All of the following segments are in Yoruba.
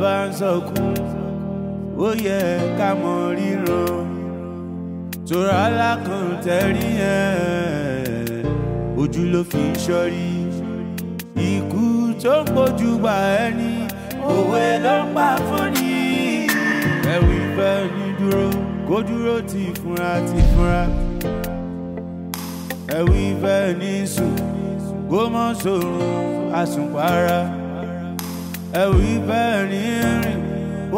bá ń sọkún ó yẹ ká mọ ríran tora lákàn tẹ́rí yẹn ojú ló fi ń ṣọ́rí ikú tó ń gbójú bá ẹni òwe ló ń pa fún ni ẹ̀wù ìfẹ́ ní dúró kó dúró ti fúnra ẹ̀wù ìfẹ́ ní sùn kó mọ́ sòrùn àsùnpara ẹ̀wù ìfẹ́ ní rìn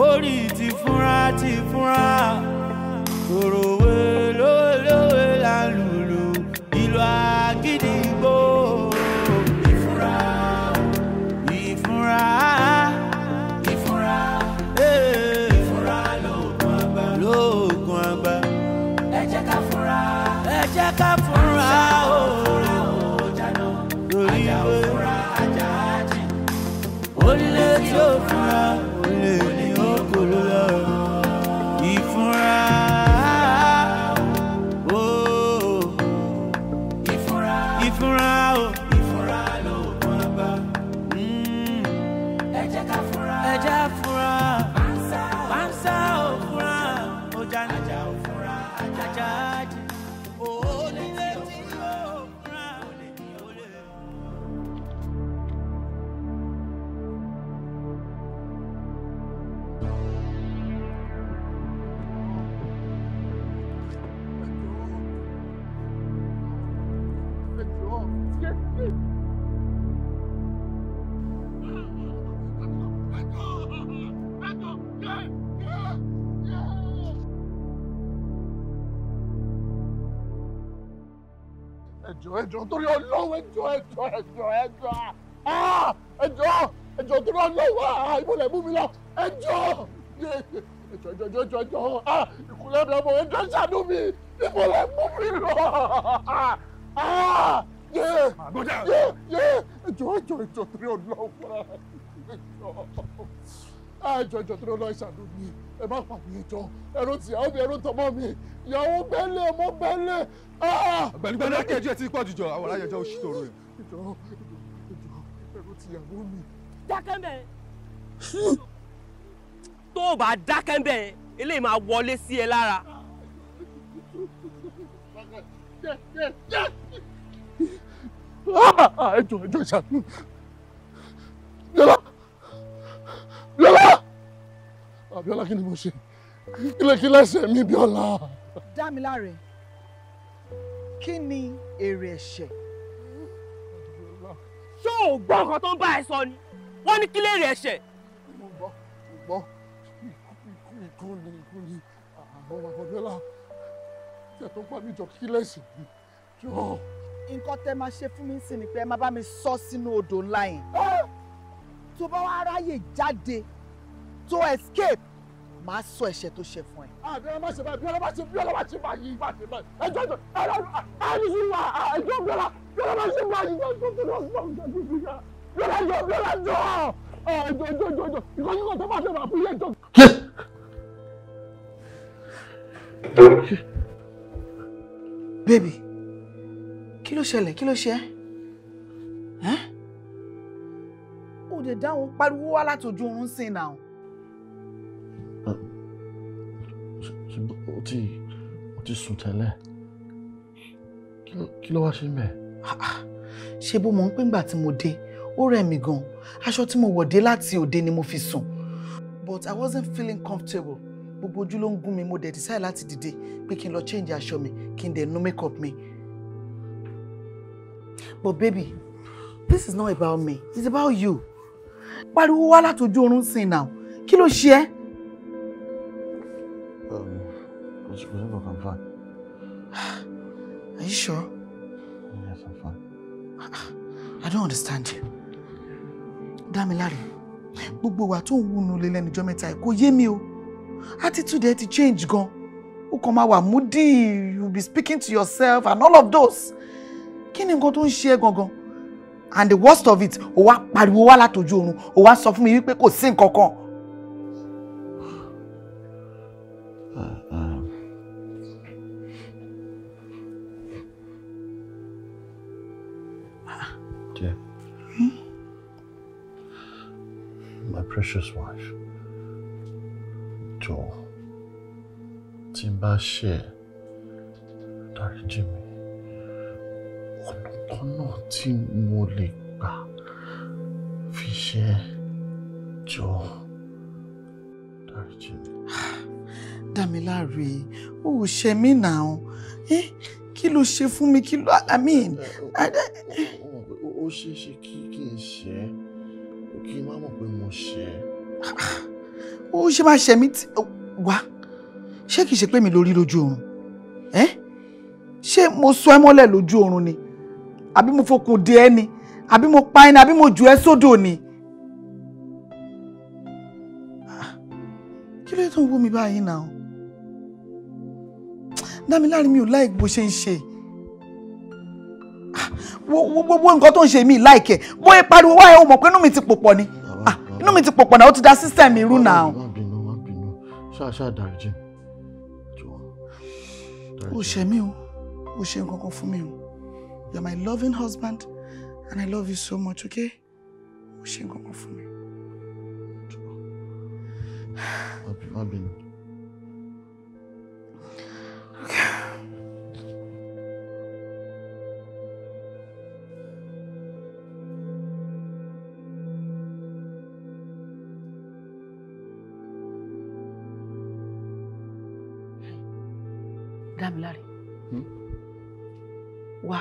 orí ti fúnra òròwé lówelówe là ń lùlù ìlú àgídìgbò ìfúnra ìfúnra lóògùn àgbà ẹ jẹ́ ká fúnra o lórí ìwé onílé tí ó fúnra olè ní okòló lọ ìfúnra. ẹjọ́ torí Ọlọ́run ẹjọ́ torí Ọlọ́run ìbúlẹ̀ mú mi lọ ẹjọ́ ìkúlẹ̀ mi ọmọ ẹjọ́ ṣàánú mi ìbúlẹ̀ mú mi lọ ẹjọ́ torí Ọlọ́run ẹjọ́ torí Ọlọ́run ṣàánú mi ẹ má pa mí ẹjọ́ ẹrú tìyàwó mi ẹrú tọmọ mi ìyàwó gbẹ́lẹ̀ ọmọ gbẹ́lẹ̀. Gbẹ̀lúgbẹ̀lú akẹ́jọ́ ti pọ̀ jùjọ àwọn aláyẹjọ́ oṣù tó rò yẹn. ẹrú tìyàwó mi. dákẹ́ mbẹ́ tó o bá dákẹ́ mbẹ́ eléyìí máa wọlé sí ẹ lára. ẹjọ́ ṣàánú Bíọ́lá Abíọ́lá kí ni mo ṣe kí lẹ́sẹ̀ mi Bíọ́lá. Dámiláre kí ni èrè ẹ̀ṣẹ̀. ṣó o gbọ́ nǹkan tó ń bá ẹ sọ ni wọ́n ní kí lè rẹ̀ ẹ̀ṣẹ̀. mo gbọ́ ikú ni àwọn bàbá Bíọ́lá tí ẹ tó pa mí jọ kí lẹ́sẹ̀ mi jọ. nǹkan tẹ́ máa ṣe fún mi sí ni pé ẹ máa bá mi sọ sínú odò ńlá yẹn tó bá wá ráyè jáde tó escape máa sọ ẹ̀ṣẹ̀ tó ṣe fún ẹ. Bíọ́lá má ṣe báyìí Bíọ́lá má ṣe báyìí ẹjọ́ àìsíwá ẹjọ́ Bíọ́lá má ṣe báyìí Bíọ́lá jọ ìkọ́jú kan tó bá ṣe máa fún yẹn jọ. Baby kí ló ṣẹlẹ̀ kí ló ṣe ẹ́ ó lè dáhùn pariwo wá láti ojú oorun sí náà. ó ti sùn tẹ́lẹ̀ kí ló wá ṣe mẹ́. ṣé bó mọ̀ ń pé ńgbà tí mo dé ó rẹ̀ mí gan aṣọ tí mo wọ̀ dé láti òde ni mo fi sùn but I wasn't feeling comfortable gbogbo ojú ló ń gún mi mo dẹ̀ decide láti dìde pé kí n lọ change aṣọ mi kí n dẹ̀ nu make up mi. But baby this is not about me it's about you. Pariwo wá láti ojú oorun sí now kí ló ṣe ẹ́. I'm fine. Are you sure? Yes, I'm fine. I don't understand you. Dámiláre, gbogbo wa tó ń wúnú lé lẹ́nujọ́ mẹ́ta kò yé mi o. Attitude ẹ ti change gan. Ó kàn máa wà moody, you be speaking to yourself and all of those. Kí ni nǹkan tó ń ṣe ẹ́ gangan? And the worst of it, ó wá pariwo wá látojú oorun, ó wá sọ fún mi wípé kò sí nǹkan kan. precious wife. Jọ̀ọ́, tí n bá ṣẹ̀, dáríjì mi. Ọ̀nà kan náà tí mo lè gbà fi ṣẹ̀, jọ̀ọ́, dáríjì mi. Dámiláre, ó ṣe mí náà. Kí ló ṣe fún mi? Kí ló, I mean. Ó ṣe é ṣe kí n ṣẹ̀, kí n má mọ̀ pé mo ṣẹ̀. Ó ṣe máa ṣẹ̀ mí wá. Ṣé kìí ṣe pé mi lórí lójú oorun? Ṣé mo sọ ẹ́ mọ́lẹ̀ lójú oorun ni? Àbí mo fokùn dè ẹ́ ni? Àbí mo pa ẹ́ ni? Àbí mo jù ẹ́ sódò ni? Kí ló tó ń wò mí báyìí náà? Dámiláre, mi ò like bó ṣe ń ṣe. Gbogbo nǹkan tó ń ṣe mi like ẹ̀. Bó ẹ pariwo wáyé o mọ̀ pé inú mi ti pòpọ̀ ni. Inú mi ti pòpọ̀ náà, ó ti da system mi rú náà. Má bínú. Ṣáà dáríjì. Ó ṣe mí o. Ó ṣe nǹkan kan fún mi o. You're my loving husband and I love you so much, okay? Ó ṣe nǹkan kan fún mi. Má bínú. Dámiláre. Wá.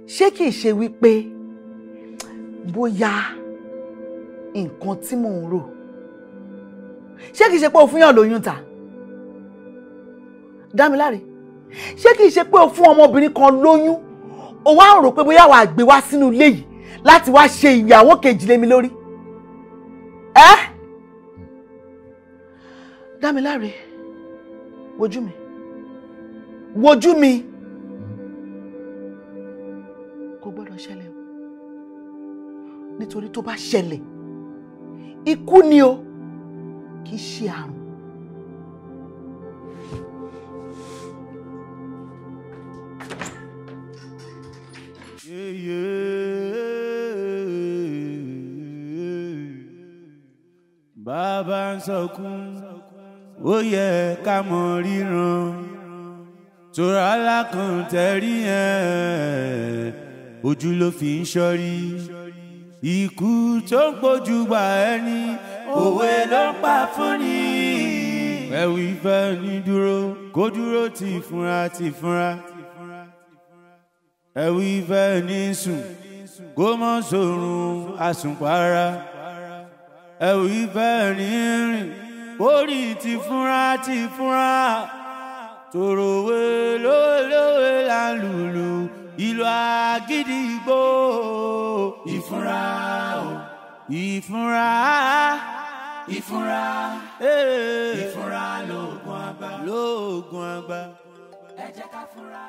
Ṣé kìí ṣe wípé bóyá nǹkan tí mò ń rò, ṣé kìí ṣe pé o fún yàn lóyún ta? Dámiláre, ṣé kìí ṣe pé o fún ọmọbìnrin kan lóyún, o wá rò pé bóyá wàá gbé wá sínú ilé yìí láti wá ṣe ìyàwó kejì lé mi lórí? Dámiláre, wojú mi. Kò gbọ́dọ̀ ṣẹlẹ̀ o. Nítorí tó bá ṣẹlẹ̀, ikú ni o, kì í ṣe àrùn. Bàbá ń sọkún, ó yẹ ká mọ ríran. Tora alákan tẹ̀rí yẹn, ojú ló fi ń ṣọ́rí. Ikú tó ń gbójú gbà ẹni, òwe ló ń pa fún ni. Ẹ̀wù ìfẹ́ ní dúró, kó dúró ti fúnra. Ẹ̀wù ìfẹ́ ní sùn, kó mọ́ sòrùn àsùnpara. Ẹ̀wù ìfẹ́ ní rìn, kó rí ti fúnra. Tòròwé lówé là ń lùlù, ìlú àgídìgbò. Ìfúnra lóògùn àgbà. Ẹ jẹ́ ká fúnra.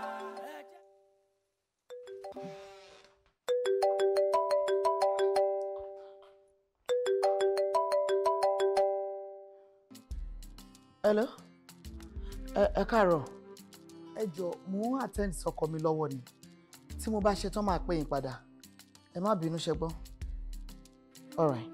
Hello? Ẹ káàárọ̀. Ẹ jọ̀ọ́, mò ń attend sọ́kọ mi lọ́wọ́ ni. Tí mo bá ṣe tán máa pè yín padà. Ẹ má bínú, ṣé gbọ́. All right.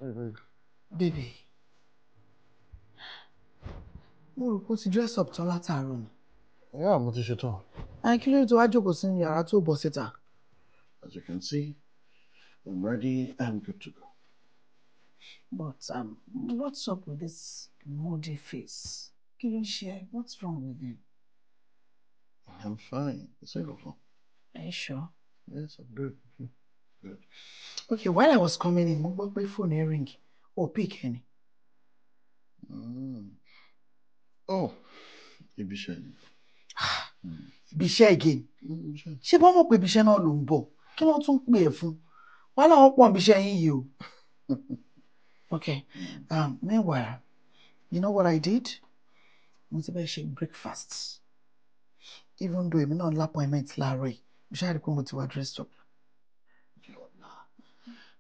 Baby. Mo rò pé o ti dress up tán látàárọ̀ ni. Yeah, mo ti ṣetán. Kí ló dé tó wá jókòó sínú yàrá tó bọ́ síta? As you can see, I'm ready and good to go. But what's up with this moody face? Kí ló ń ṣe? What's wrong with you? I'm fine. It's okay. Are you sure? Yes, I'm good. Good. Okay, while I was coming in, mo gbọ́ pé phone ẹ ring. Pick any. Oh, Ibiṣẹ́. Ibiṣẹ́ again. Ṣé bá mọ̀ pé Ibiṣẹ́ náà ló ń bọ̀? Kí ló tún pè é fún? Wàhálà wọn pọ̀ Ibiṣẹ́ yín yìí o. Okay. Meanwhile, you know what I did? Mo ti bẹ́ẹ̀ ṣe breakfast. Even though èmi náà ní appointment láàárọ̀ yìí, mo ṣáà rí pé mo ti wá dressed up.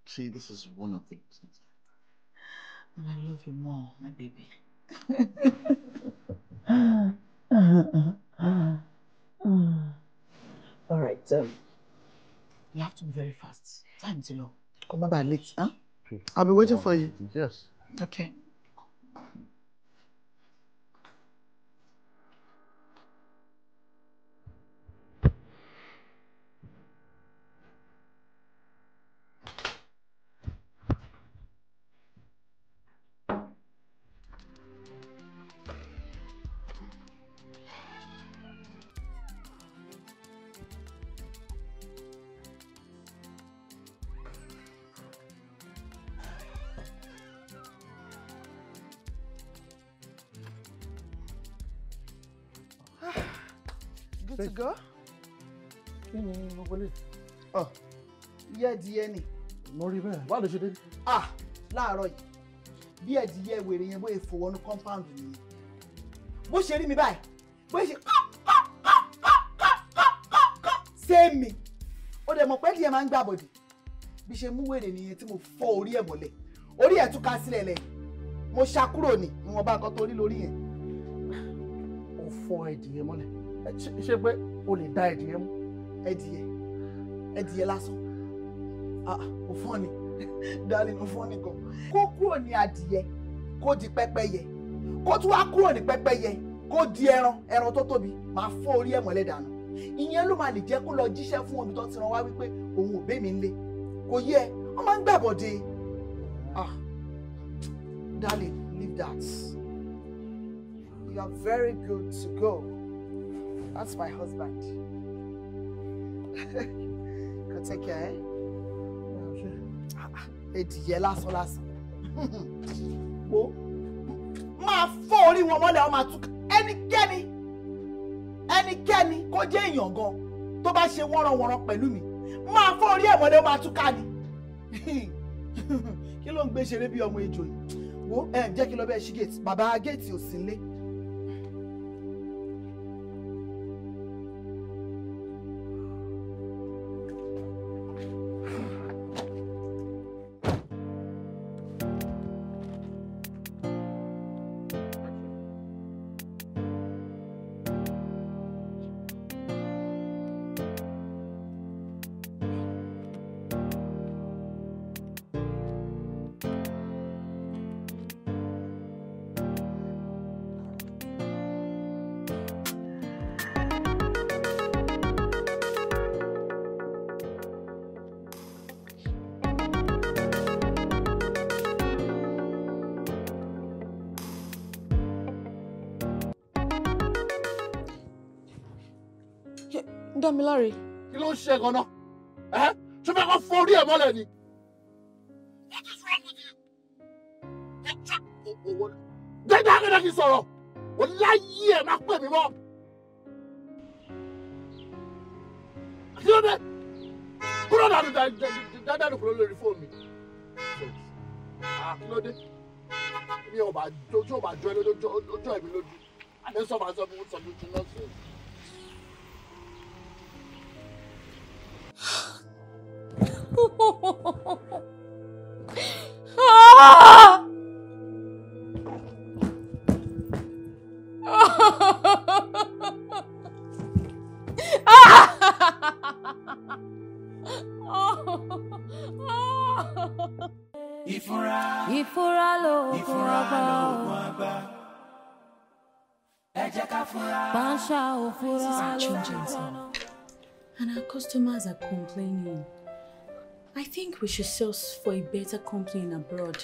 See, this is one of the things. And I love you more, my baby. All right, you have to be very fast. Time is low. Come back late, huh? I'll be waiting for you. Yes. Okay. Good to go? Kí ni gbogbo lè? Bí ẹdìyẹ ni. Mo rí bẹ́ẹ̀. Báwo ló ṣe dé? Láàárọ̀ yìí. Bí ẹdìyẹ wèrè yẹn bóyá fòwọ́nú compound nìyẹn. Bó ṣe rí mi báyìí, bó ṣe ṣé mi. Ó dẹ̀ mọ̀ pé ẹdìyẹ máa ń gbà bọ̀dì. Bí ṣe mú wèrè nìyẹn tí mo fọ́ orí ẹ̀ mọ́lẹ̀. Orí ẹ̀ tún ká sílẹ̀ lẹ̀. Mo ṣàkúrò ní ìwọ̀nba nǹkan tó rí lórí yẹn. Ó fọ́ ẹdìyẹ mọ́lẹ̀. Ṣé pé o lè dá ẹdìyẹ mú? Ẹdìyẹ lásán. Ó fọ́ ni. Darling, ó fọ́ ni gan. Kó kúrò ní adìyẹ, kó di pẹ́pẹ́yẹ. Kó tún wá kúrò ní pẹ́pẹ́yẹ, kó di ẹran tó tóbi. Màá fọ́ orí ẹ̀ mọ́lẹ̀ dànù. Ìyẹn ló máa lè jẹ́ kó lọ jíṣẹ́ fún omi tó ti rán wá wípé òun ò bẹ́ mi nílé. Kò yẹ, wọ́n máa ń gbàbọ̀dé. Darling, leave that. You are very good to go. That's my husband. Go take care, eh? Ẹdìyẹ lásán. Wo máa fọ́ orí wọn mọ́lẹ̀, ó máa tún ẹnikẹ́ni kó jẹ́ èèyàn gan tó bá ṣe wọ́nranwọ̀nran pẹ̀lú mi. Máa fọ́ orí ẹ̀ mọ́lẹ̀, ó máa tún ká ni. Kí ló ń gbé ṣeré bí ọmọ ejò yìí? Wo jẹ́ kí lọ bẹ́ẹ̀ ṣí gate. Bàbá gate ò sí nílé. Dámiláre. Kí ló ń ṣe gan-an? Ṣé fẹ́ kó fọ́ orí ẹ̀ mọ́lẹ̀ ni? What is wrong with you? Jẹ́jẹ́ akéde kì í sọ̀rọ̀. O láyé ẹ̀ máa pè mí mọ́. Kí ló dé? Kúrò dáadáa kúrò lórí fóònù mi. Kí ló dé? Mi ò bá jọ ẹ lójú, ojú ẹ̀mí lójú. Àdéhùn máa sọ fún mi jù náà sí. Ìfúnra Ìfúra lóògùn àgbà. Ẹ jẹ́ ká fura. Panṣá òfúra lóògùn. And our customers are complaining. I think we should search for a better company in abroad.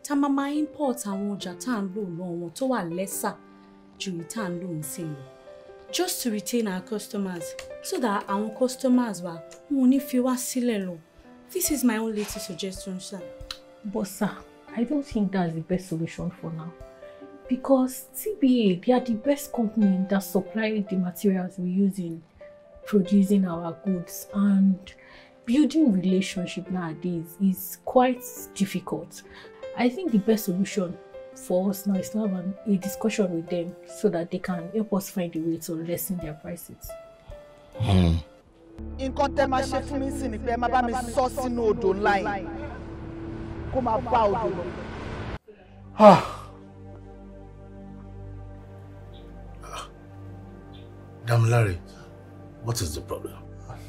Tamama import àwọn ọjà tá ń lò lọ́wọ́ tó wà lesser ju tá ń lò nsìn. Just to retain our customers so that our customers wa wọ́n ní fi wá sílẹ̀ lọ. This is my own little suggestion, sir. But sir, I don't think that's the best solution for now. Because TBA, they are the best company that supply the materials we use in producing our goods, and building relationship nowadays is quite difficult. I think the best solution for us now is to have a discussion with them so that they can help us find a way to lessen their prices. Nǹkan tẹ́ máa ṣe fún mi sí ni pé ẹ máa bá mi sọ sínú odò ńlá yìí kó máa bá odò lọ. Damilare, what is the problem?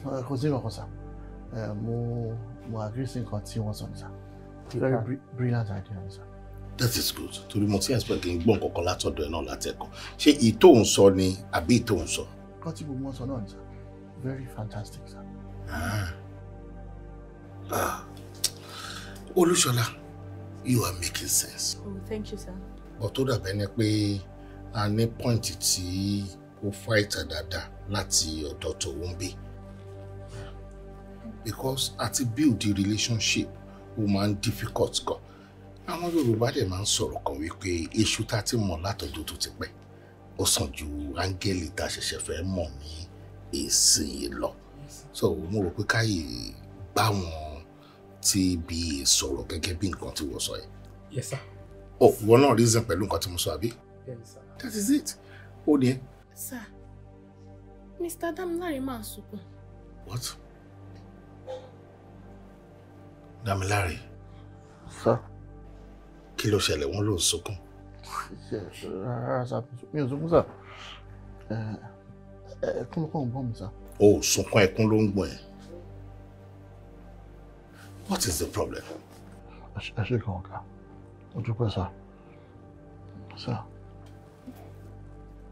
Kò sí nǹkan sá. Mo agree sí nǹkan tí wọ́n sọ ní sá. Very brilliant idea ní sá. That is good. Torí mo ti expect kí n gbọ́ nǹkan kan látọ̀dọ̀ ẹ náà látẹ̀kọ́. Ṣé ìtò ń sọ ni àbí ìtò ń sọ? Nǹkan tí gbogbo wọn sọ náà ní sá. Very fantastic, sir. Olushola, you are making sense. Oh, thank you, sir. But ó dàbí ẹni pé a ní point tí ó fight dáadáa láti ọ̀dọ̀ tó ń bí. Because àti build the relationship ó máa ń difficult gan. Àwọn Yorùbá dẹ̀ máa ń sọ̀rọ̀ kan wípé èṣù tá ti mọ̀ látọ̀dọ̀ tó ti pẹ́. Ó sàn ju áńgẹ́lì tá ṣẹ̀ṣẹ̀ fẹ́ mọ̀ ní èsì lọ. So mo rò pé káyè bá wọn tí bí sọ̀rọ̀ gẹ́gẹ́ bí nǹkan tí wọ́n sọ yìí. Yes, sir. Oh, wọ́n náà reason pẹ̀lú nǹkan tí mo sọ àbí? Yes, sir. That is it. Ó ní ẹ. Sir, Mr. Damilare máa sunkún. What? Damilare. Sir. Kí ló ṣẹlẹ̀ wọ́n ló ń sunkún? Rárá sá, mi ò sunkún sá. Ẹkún ló kàn ń gbọ́n mi sá. Oh, sunkún ẹkún ló ń gbọ́n ẹ. What is the problem? Ẹ ṣe kàn ká. Ó dúpẹ́ sá. Sá.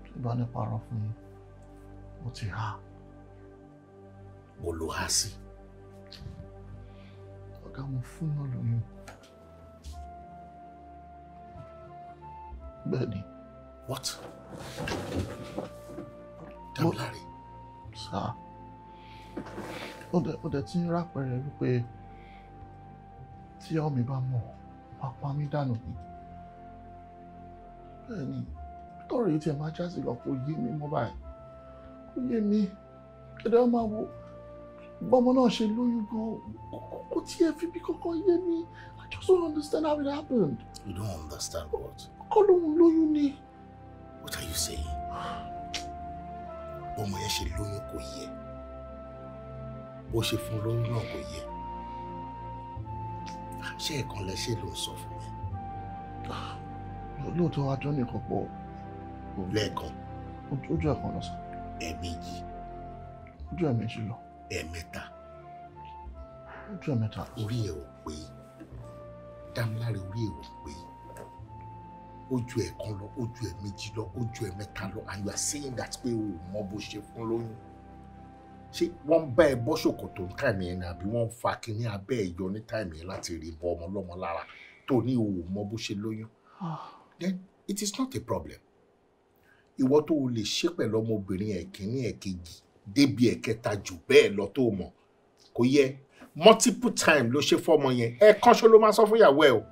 Tí bá ní parọ́ fún yín, mo ti há. Mo lo há sí. Ọ̀gá mo fún náà lóyún. Bẹ́ẹ̀ni. What? Damilare. Sá. Ó dẹ̀ tí ń rápẹ̀rẹ̀ wípé tí ọmọ mi bá mọ̀, máa pa mí dànù ni. Bẹ́ẹ̀ni, tọ́rọ̀ yìí tí ẹ máa já sí lọ kò yé mi mọ́ báyìí. Kò yé mi. Ẹ̀dẹ̀ máa wo bọ́mọ náà ṣe lóyún gan-an. Kò tí ẹ fi bí kankan yé mi. I just don't understand how it happened. You don't understand what? Kọ́ lóhun lóyún ni. What are you saying? Bọ́mọ yẹn ṣe lóyún kò yé. Bó ṣe fún lóyún náà kò yé. Ṣé ẹ̀kan lẹ ṣe ló ń sọ fún mi? Lóòótọ́ ajọ́ nìkan pọ̀. Lẹ́ẹ̀kan. Ojú ẹ̀kan lọ sọ. Ẹ̀ẹ̀mejì. Ojú ẹ̀mejì lọ. Ẹ̀ẹ̀mẹ́ta. Ojú ẹ̀mẹ́ta. Orí ẹ̀ ò pé. Damilare orí ẹ̀ ò pé. Ojú ẹ̀kan lọ, ojú ẹ̀mejì lọ, ojú ẹ̀mẹ́ta lọ, and you are saying that pé o mọ bó ṣe fún lóyún. Ṣé wọ́n bá ẹ bọ́ ṣòkòtò ní táìmì yẹn àbí wọ́n fa kinní abẹ́ ẹ̀ yọ ní táìmì yẹn láti rí bọ́ ọmọ lọ́mọ lára tó ní o mọ bó ṣe lóyún? Then it is not a problem. Ìwọ tó o lè ṣe pẹ̀lú ọmọbìnrin ẹ̀kíní ẹ̀kejì débi ẹ̀kẹta jù bẹ́ẹ̀ lọ tó mọ̀ kò yẹ multiple time ló ṣe fọ́mọ yẹn ẹ̀ẹ̀kan ṣo ló máa sọ fún ìyàwó ẹ̀ o.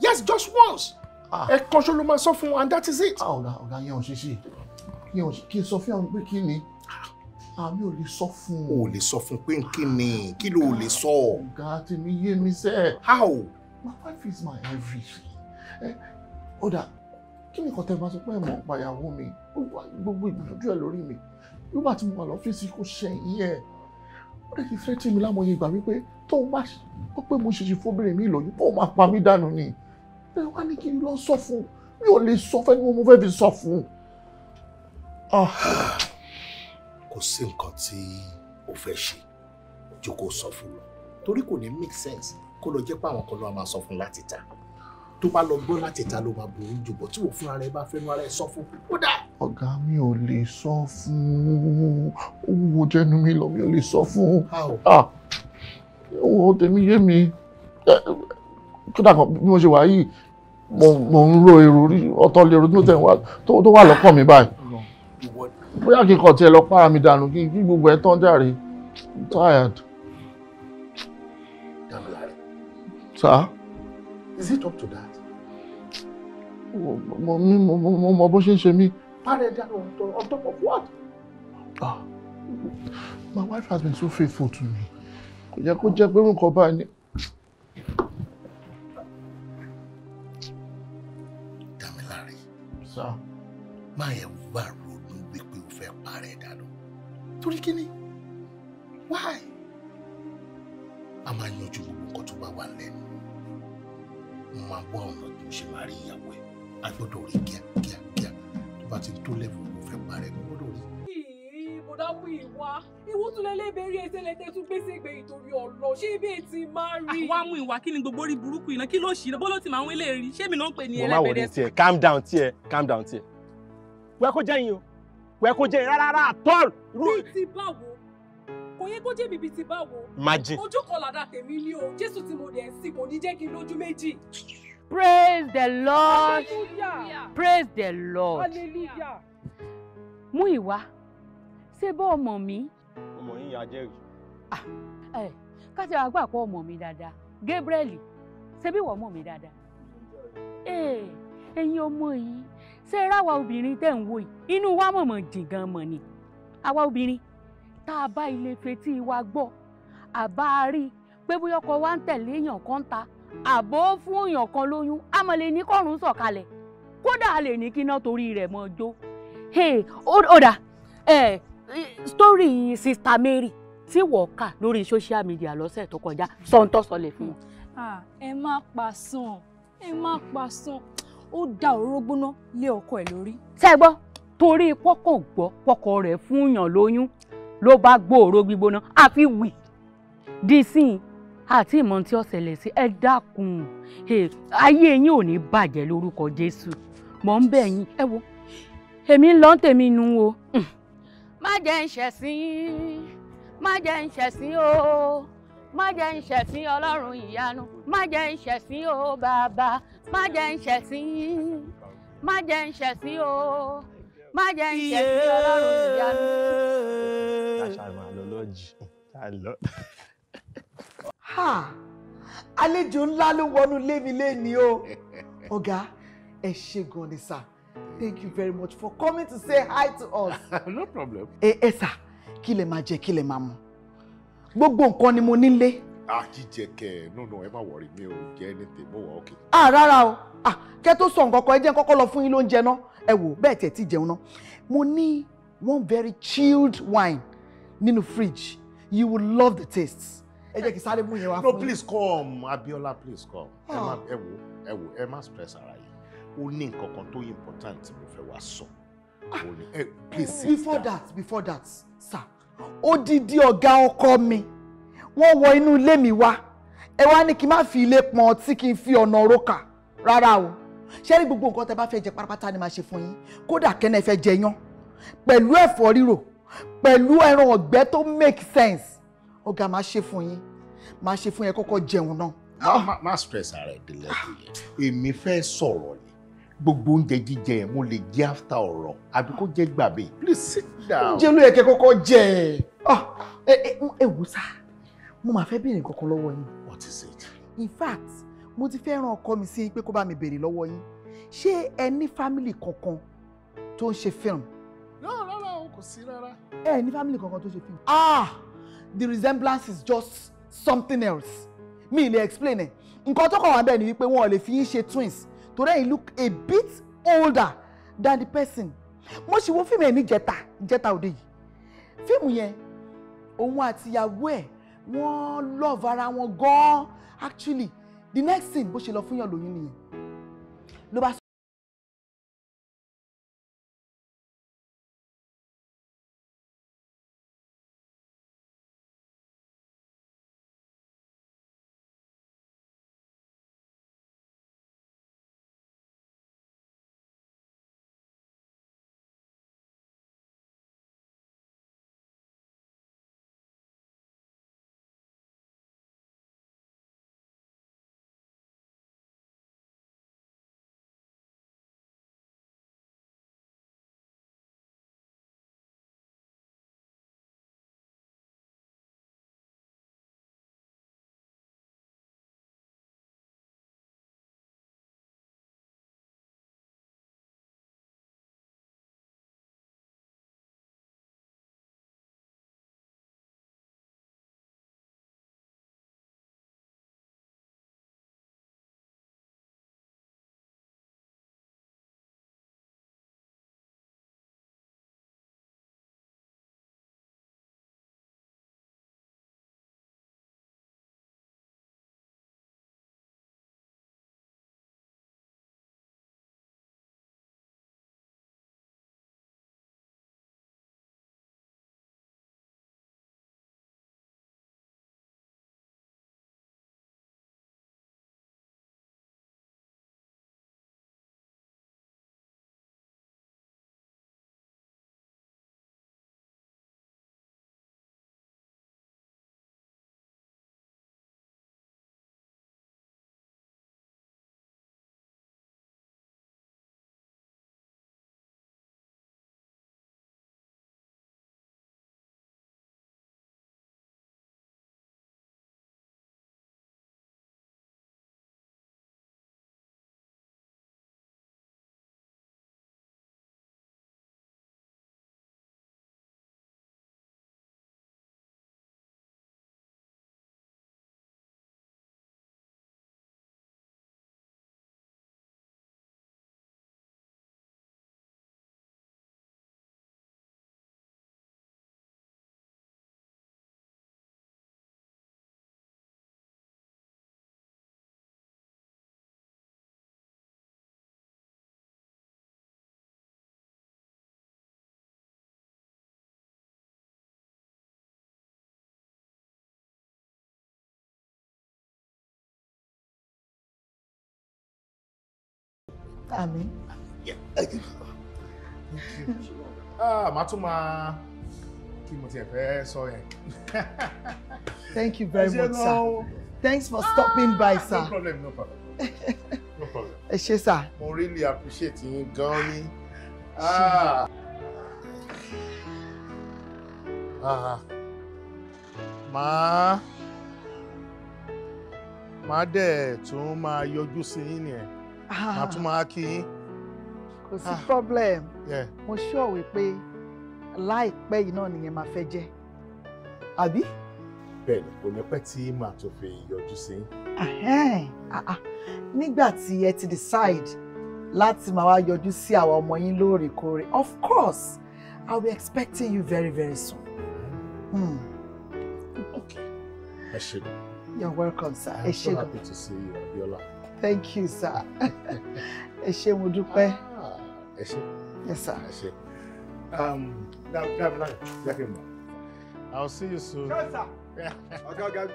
Yes, just once. Ẹ̀ẹ̀kan ṣo ló máa sọ fún and that is it. Ọ̀gá yẹn ò ṣe ṣe kí n sọ fún àwọn pé kí ni àmì ò lè sọ fún. O lè sọ fún pé kí ni kí ló lè sọ. Ọ̀gá tèmi yé mi sẹ́. How? My wife is my everything. Ọ̀dà kí ni nǹkan tẹ́ bá sọ pé ẹ̀mọ́ pàyàwó mi gbogbo ìgbìyànjú ẹ̀ lórí mi nígbà tí mo wà lọ́fíìsì kò ṣẹ̀yìn ẹ̀ ó lè fi fẹ́ tí mi lámọye ìgbà wípé tó bá ó pé mo ṣèṣì fóbìnrin mi lóyún tó máa pa mí dànù ni ẹ wá ní kí n lọ sọ fún mi ò lè sọ fẹ́ ni mo fẹ́ fi sọ fún. Kò sí nǹkan tí o fẹ́ ṣe jókòó sọ fún mi torí kò ní make sense kó lọ jẹ́ pé àwọn kan ló máa sọ fún láti ta tó bá lọ gbọ́ láti ta ló máa burú jù bọ̀ tí wò fúnra rẹ̀ bá fẹ́nu ara ẹ̀ sọ fún ó dà. ọ̀gá mi ò lè sọ fún owó jẹ́nu mi lọ mi ò lè sọ fún owó tèmi yé mi kódà kan bí mo ṣe wà yìí mo ń ro èrò rí ọ̀tọ̀ lèrò tó wà lọ́kàn mi báyìí bóyá kí n kàn tiẹ̀ lọ para mi dànù kí gbogbo ẹ̀ tán jàre I'm tired. Sir? Is it up to that? Mo mọ bó ṣe ń ṣe mí. Parẹ́ dànù on top of what? My wife has been so faithful to me. Kò yẹ kó jẹ́ pé nǹkan báyìí ni. Damilare. Sir? Máa yẹ wá ronú wípé o fẹ́ parẹ́ dànù. Torí kí ni? Why? A máa yanjú gbogbo nǹkan tó bá wà lẹ́nu. Mo máa wá ọ̀nà bí mo ṣe máa rí ìyàwó ẹ̀. A gbọ́dọ̀ rí kíákíá. Tó bá ti tó lẹ́fù mo fẹ́ parẹ́ mo gbọ́dọ̀ rí. Bọ̀dá mú ìwà. Ìwú tún lélẹ́bẹ̀ẹ́rí ẹsẹ̀lẹ́tẹ̀ tún gbèsè gbé ìtorí ọ̀lọ́. Ṣé ibi ètí máa rí? Àwa mú ìwà kí ni gbogbo orí burúkú iná kí ló ṣì lọ bó ló ti máa ń wélé rí ṣé mi náà ń pè ní ẹlẹ́bẹ̀ẹ́dẹ́. Mo máa wọ̀ ní tiẹ̀ calm down tiẹ̀. Wẹ́ kó jẹ́ yín o. Wẹ́ kó jẹ́ yín rárá àtọ́l. Bí ti báwo? Kò yẹ kó jẹ́ bíbí ti báwo? Imagine. Ojú kan làdá tèmi ní o. Jésù tí mo dẹ̀ ń sìn kò ní jẹ́ kí n lójú méjì. Praise the Lord. Hallelujah. Praise the Lord. Hallelujah. Múyìwá, ṣé bọ́ ọmọ mi? Ọmọ yín ya jẹ́rìí. Káṣí àgbà pọ̀ ọmọ mi dáadáa. Gabriel, ṣé bí wọ́n mọ̀ mi dáadáa? Ẹ̀yin ọmọ yìí, ṣé ráwa obìnrin tẹ̀ ń wò yìí? Inú wa mọ̀mọ̀ jìn gan mọ̀ ni. Àwa obìnrin, tá a bá ilé fetí wa gbọ́, àbá rí pé bóyá ọkọ wa ń tẹ̀lé èèyàn kan ta, àbó fún èèyàn kan lóyún, a mọ̀ lè ní kọ́run sọ̀kalẹ̀. Kódà a lè ní kí iná torí rẹ̀ mọ́ jó. Ọ̀dà story Sister Mary tí wọ́n kà lórí social media lọ́sẹ̀ tó kọjá sọ́ńtọ́ sọlẹ̀ fún wọn. Ẹ má pàṣán ó da òróró gbóná lé ọkọ ẹ̀ lórí. Ṣé gbọ́ torí pọ́kàn gbọ́ pọ́kọ rẹ̀ fún yàn lóyún ló bá gbòòrò gbígbóná àfi wì dí sí àti ìmọ̀ tí ó ṣẹlẹ̀ sí ẹ dákun ayé yín ò ní bàjẹ́ lórúkọ Jésù mọ̀ ń bẹ̀ yín ẹ wo èmi ń lọ tèmi nu o. Má jẹ́ ń ṣẹ̀sín má jẹ́ ń ṣẹ̀sín o má jẹ́ ń ṣẹ̀sín Ọlọ́run ìyanu má jẹ́ ń ṣẹ̀sín o bàbá má jẹ́ ń ṣẹ̀sín má jẹ́ ń ṣẹ̀sín o má jẹ́ ń ṣẹ̀sín Ọlọ́run ìyanu. Àlejò ńlá ló wọnú ilé mi lénìí o. Ọ̀gá, ẹ ṣé gan ni sir. Thank you very much for coming to say hi to us. No problem. Sir, kí lẹ máa jẹ, kí lẹ máa mu. Gbogbo nǹkan ni mo nílé. Jíjẹ kẹ, no, ẹ má worry, mi ò jẹ anything, mo wà okay. Rárá o. Kẹ́ tó sọ nǹkan kan, ẹ jẹ́ kọ́kọ́ lọ fún yín lóúnjẹ náà. Ẹ wò, bẹ́ẹ̀ tẹ̀ tí jẹun náà. Mo ní one very chilled wine nínú fridge. You will love the taste. Ẹ jẹ́ kí sáré mú yẹn wá fún yín. No, please come, Abiola, please come. Ẹ má stress ara yín. Ó ní nǹkan kan tó important tí mo fẹ́ wá sọ. Please sit down. Before that, sir. Odidi ọ̀gá ọkọ mi. Wọ́n wọ inú ilé mi wá. Ẹ wá ní kí n má fi ilé pọn ọtí kí n fi ọ̀nà rókà. Rárá o. Ṣé rí gbogbo nǹkan tẹ́ bá fẹ́ jẹ pátápátá ni màá ṣe fún yín. Kódà kẹ́nẹ́ fẹ́ jẹ yán. Pẹ̀lú ẹ̀fọ́ rírò. Pẹ̀lú ẹran ọ̀gbẹ́ tó make sense. Ọ̀gá máa ṣe fún yín. Máa ṣe fún yín kọ́kọ́ jẹun náà. Má stress ara ẹ̀ délẹ̀ délẹ̀. Èmi fẹ́ sọ̀rọ̀ ni. Gbogbo oúnjẹ jíjẹ yẹn mo lè jẹ after ọ̀rọ̀ àbí kó jẹ́ gbàgbé. Please sit down. Oúnjẹ ló yẹ kẹ́ kọ́kọ́ jẹ. Ẹ wò sá, mo máa fẹ́ béèrè nǹkan kan lọ́wọ́ yín. What is it? In fact, mo ti fẹ́ rán ọkọ mi sí pé kó bá mi béèrè lọ́wọ́ yín. Ṣé ẹ ní family kankan tó ń ṣe film? Rárá o, kò sí rárá. Ẹ ní family kankan tó ń ṣe film? The resemblance is just something else. Mi lè explain ẹ̀. Nǹkan tó kàn wá bẹ́ẹ̀ ni wípé wọn ò lè fi yín ṣe twins. Today you look a bit older than the person. Mo ṣì wo fíìmù ẹ̀ ní jẹta òde yìí. Fíìmù yẹn, òun àti ìyàwó ẹ̀ wọ́n love ara wọn gan-an. Actually, the next thing bó ṣe lọ fún yàn lóyún nìyẹn. Ló bá Àmín. Màá tún máa kí mo tiẹ̀ fẹ́ sọ yẹn. Thank you very much, sir. Thanks for stopping by, sir. No problem, no problem. No problem. Ẹ ṣé, sir. Mo really appreciate yín gan ni. Màá dẹ̀ tún máa yọjú sí yín nìyẹn. Màá tún máa kí yín. Kò sí problem. Mo sure wípé láìpẹ́ yìí náà nìyẹn máa fẹ́ jẹ́. Àbí? Bẹ́ẹ̀ni, kò ní pẹ́ tí màá tó fi yọjú sí yín. Nígbà tí ẹ ti decide láti máa wá yọjú sí àwọn ọmọ yín lóòrèkóòrè, of course, I'll be expecting you very, very soon. Okay. Ẹ ṣé. You're welcome, sir. I'm so happy to see you, Abiola. Thank you, sir. Ẹ ṣé, mo dúpẹ́. Ẹ ṣé. Yes, sir. Ẹ ṣé. I'll see you soon. Yes, sir. Okay.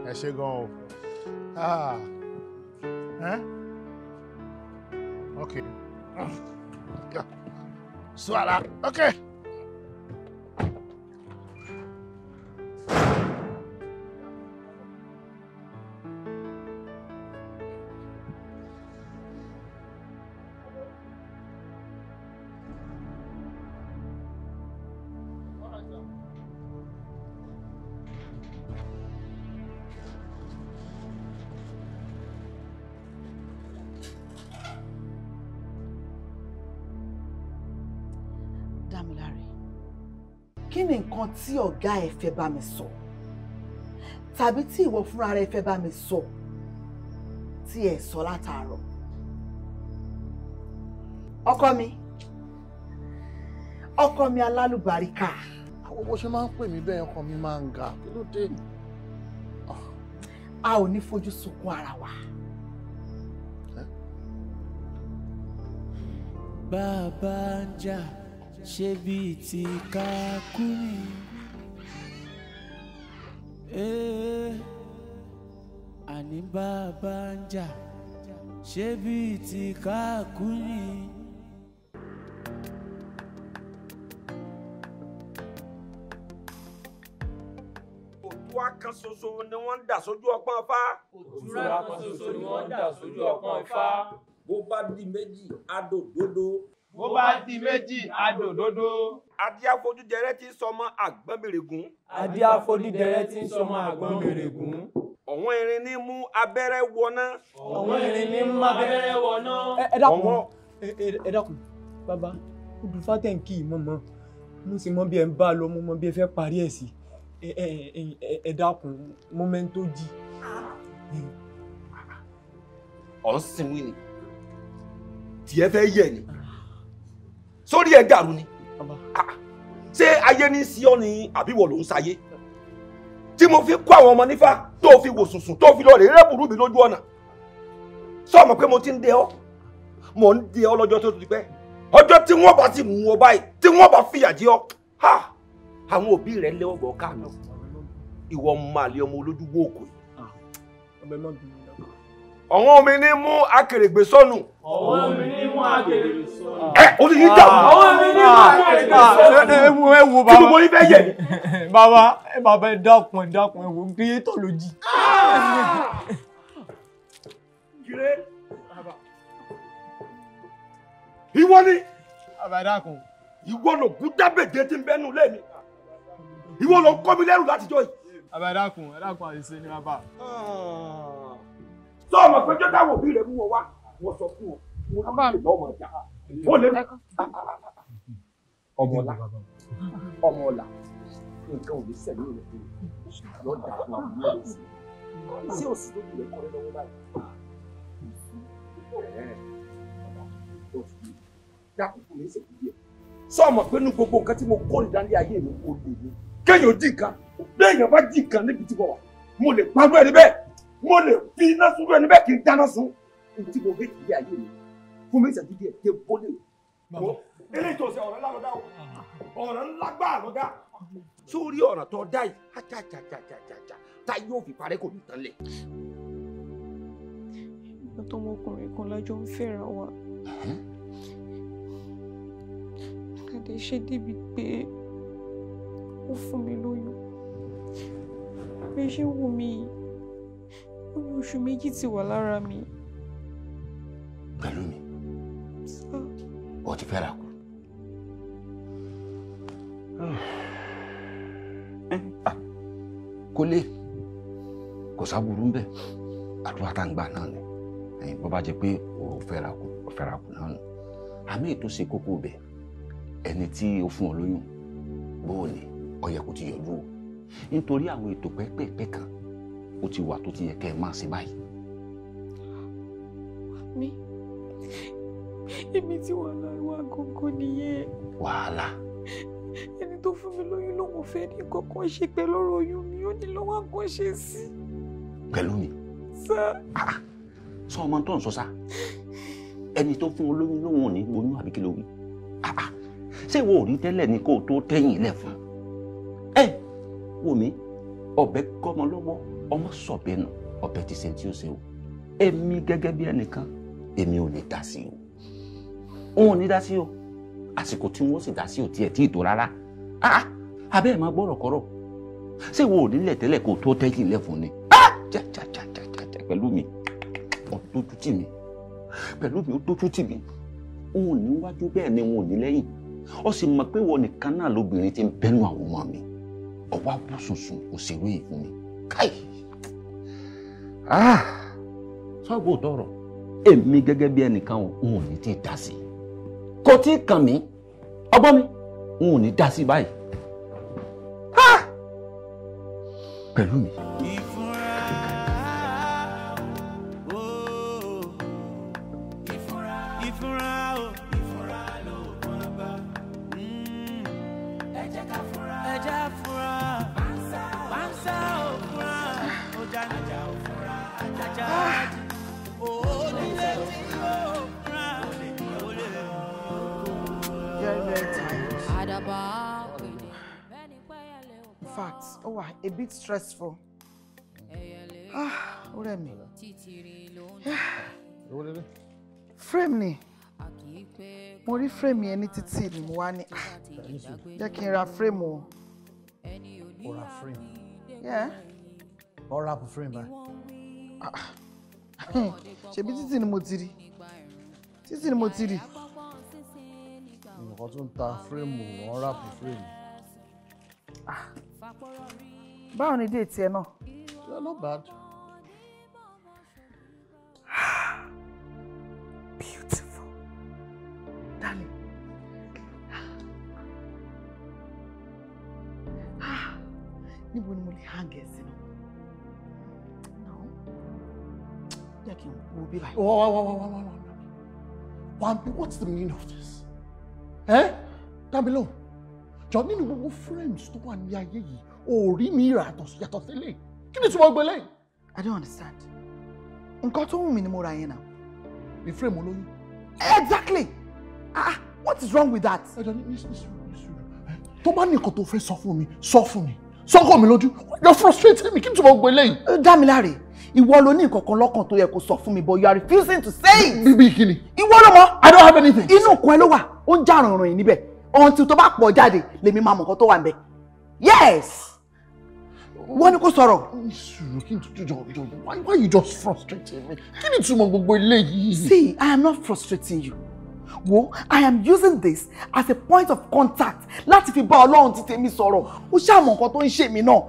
Ẹ ṣé gan o. Okay. Swallow. Okay. Kí ni nǹkan tí ọ̀gá ẹ fẹ́ bá mi sọ? Tàbí tí ìwọ fúnra rẹ fẹ́ bá mi sọ tí ẹ sọ látàárọ̀? Ọkọ mi alálùbáríkà. Àwọn bó ṣe máa ń pè mí bẹ́ẹ̀ ọkọ mi máa ń ga. Kí ló dé? A ò ní fojú sunkún ara wa. Bàbá ń jà ṣe bíi ti kákúrì. Àní bàbá ń jà ṣe bíi ti kákúrì. Òtúrá kan ṣoṣo ni wọ́n ń dà sójú ọpọ́n Ifá. Òtúrá kan ṣoṣo ni wọ́n ń dà sójú ọpọ́n Ifá. Bó bá di méjì, adò dodo. Bó bá di méjì, adòdòdó. Adé afojúdẹrẹ́ tí ń sọmọ àgbọ̀nbèrègún. Adé afojúdẹrẹ́ tí ń sọmọ àgbọ̀nbèrègún. Ọ̀wọ́n irin ní mú abẹ́rẹ́ wọná. Ọ̀wọ́n irin ní mú abẹ́rẹ́ wọná. Ẹ dákun, bàbá, odù fátẹ̀ǹkì mọ̀mọ́, mo sì mọ bí ẹ ń bá lọ, mo mọ bí ẹ fẹ́ parí ẹ̀ sí. Ẹ dákun, mọ́mẹ́ntó jì. Ọ̀ ń sinmi ni, tiẹ̀ fẹ́ yẹ̀ ni. Sórí ẹ dàrú ni. Ṣé ayé ní sí ọ ni àbí wọ ló ń sayé? Tí mo fi kó àwọn ọmọ nífà tó fi wò sùnsùn tó fi lọ rè é burú mi lójú ọ̀nà. Sọ mọ̀ pé mo ti ń dè ọ́. Mo ń dè ọ́ lọ́jọ́ tó ti pẹ́. Ọjọ́ tí wọ́n bá ti mú ọ báyìí, tí wọ́n bá fìyà jẹ ọ́. Àwọn òbí rẹ̀ lẹ́wọ́ gbọ́ káàánú. Ìwọ máa lé ọmọ olójú wòókù. Ọ̀wọ́n mi ní mú akèrègbè sọnù. Ọ̀wọ́n mi ní mú akèrègbè sọnù. Ó ti yí dàrú. Ọ̀wọ́n mi ní mú akèrègbè sọnù. Ẹ wo bàbá. Kí gbogbo yín fẹ́ yẹ̀ ni. Bàbá ẹ dákun ẹ wo kírétọ̀ ló jì. Ìwọ ni. Bàbá dákun. Ìwọ ló kú dábèjé tí ń bẹ́nu lé mi. Ìwọ ló ń kọ́ mi lẹ́rù látijọ́ yìí. Bàbá dákun àṣìṣe ni bàbá. Sọ ọmọ pé jọ́dá wò bí rẹ̀ mú wọn wá, wọ́n sọ fún wọn. Wọ́n lè lọ́mọ ìjà. Ó lè ọmọ ọ̀la nǹkan ò ní sẹ̀lú rẹ̀ fún mi. Yọ̀ọ́ dà fún àwọn ọmọ rẹ̀ sí. Ṣé o sì lóbi rẹ̀ kọ́ ẹ lọ́wọ́ báyìí? Dákun fún mi ń ṣèkú díẹ̀. Sọ ọmọ pé nínú gbogbo nǹkan tí mo kọ́ ìdánilé ayé mi kò lè ní. Kéèyàn jí nǹkan, béèyàn bá jí nǹkan níbi tí mo wà, mo lè pa ẹni bẹ́ẹ̀. Mo lè fi iná sun ẹni bẹ́ẹ̀ kí n dáná sun. Tí mo hate ilé ayé mi. Fún mi ìṣẹ́jú díẹ̀ ké bólè. Eléyìí tó ṣe ọ̀rọ̀ ńlá lọ́dá o. Ọ̀rọ̀ ńlá gbáà lọ́dá. Sórí ọ̀rọ̀ tó dá yìí, ajájájájájá, tá yóò fi parẹ́ kò ní tán lẹ̀. àtọmọkùnrin kan lájọ ń fẹ́ra wa. Kàdé ṣe débi pé ó fún mi lóyún. Bí ṣe ń wù mí, oyún oṣù méjì ti wà lára mi. Pẹ̀lú mi, ó ti fẹ́ra kù. Kó lè kò sábúrú ń bẹ̀ àdúrà tá ń gbà náà ni bó bá jẹ́ pé ó fẹ́ra kù náà nù àmì ètò ṣe kókó bẹ̀ ẹni tí ó fún ọ lóyún bóò ni ó yẹ kó ti yọjú o nítorí àwọn ètò pẹ́pẹ́pẹ́ kan ó ti wà tó ti yẹ kẹ́ ẹ máa ṣe báyìí. Mi èmi tí wàhálà ìwà gógó nìyẹn. Wàhálà. Ẹni tó fún mi lóyún ló mo fẹ́ ní kankan ṣe pẹ̀lú ọ̀rọ̀ oyún mi ó ní lọ́wọ́ àgọ́ ṣe sí. Pẹ̀lú mi. Sá. Sọ ọmọ tó ń sọ sá ẹni tó fún olóyún lóhùn ò ní gbóyún àbí kí ló wí. Ṣé ìwọ ò rí tẹ́lẹ̀ ni kó o tó tẹ́yìn ilẹ̀ fún? Wò mí ọ̀bẹ gọ́mọ lọ́wọ́ ọmọ sọ̀bẹ nù ọ̀bẹ ti ṣe tí ó ṣe o. Èmi gẹ́gẹ́ bí ẹnìkan èmi ò lè dá sí o. Òun ò ní dá sí o. Àsìkò tí wọ́n sì dá sí ò tiẹ̀ tí ì tó rárá. Abẹ́ ẹ̀ máa gbọ́rọ̀ kọ́rọ̀. Ṣé ìwọ ò nílẹ̀ tẹ́lẹ̀ kó o tó tẹ́yìn ilẹ̀ fún ni? Pẹ̀lú mi ó tójú tì mí pẹ̀lú mi ó tójú tì mí òun ò ní wájú bẹ́ẹ̀ ni wọn ò ní lẹ́yìn ó sì mọ̀ pé wọn nìkan náà lóbìnrin ti ń bẹ́nu àwọn ọmọ mi ọwọ́ abúsùnsùn kò ṣèrú èyí fún mi káì sọ́gbó tọrọ èmi gẹ́gẹ́ bí ẹnìkan òun ò ní tí ì dá sí i kò tí ì kàn mí ọgbọ́n mi òun ò ní dá sí i báyìí pẹ̀lú mi. A bit stressful. Ó rẹ̀ mí. Frame ni. Mo rí frame yẹn ní títì ni mo wá ní. Jẹ́ kí n ra frame o. Ó ra frame. Yeah. Ó ra frame báyìí. Ṣebí títì ni mo ti rí. Títì ni mo ti rí. Nǹkan tó ń ta frame wọ́n ra frame. Báwo ni déètì ẹ náà? Yeah, not bad. Beautiful. Darling. Níbo ni mo lè hang ẹ sí náà? No. Jẹ́ kí n wo bí báyìí. Wambi, what's the meaning of this? Dábìlò, jọ nínú gbogbo frames tó wà ní ayé yìí. Orí mi rà yàtọ̀ sílẹ̀. Kí ni tí wọ́n gbé lẹ́yìn? I don't understand. Nǹkan tó wù mí ni mo ra yẹn náà. Ní frame olóyún. Exactly. What is wrong with that? Ẹjọ́ ní tó bá ní nǹkan tó fẹ́ sọ fún mi, sọ fún mi. Sọ́kọ̀ mi lójú. You're frustrating me. Kí ni tí wọ́n gbé lẹ́yìn? Dámiláre, ìwọ ló ní nǹkan kan lọ́kàn tó yẹ kó sọ fún mi, but you are refusing to say it. Bíbí kí ni? Ìwọ ló mọ̀. I don't have anything. Inú nǹkan ẹ ló wà. Ó ń já rànràn yìí níbẹ̀. Until tó bá pọ̀ jáde, lèmi máa mọ̀ nǹkan tó wà níbẹ̀. Yes. Wọ́n ní kó sọ̀rọ̀. Why are you just frustrating me? Kí ni túmọ̀ gbogbo eléyìí? See, I am not frustrating you. Wo, I am using this as a point of contact láti fi bá Ọlọ́run ti tèmi sọ̀rọ̀. Ó ṣàmọ̀ nǹkan tó ń ṣe mí náà.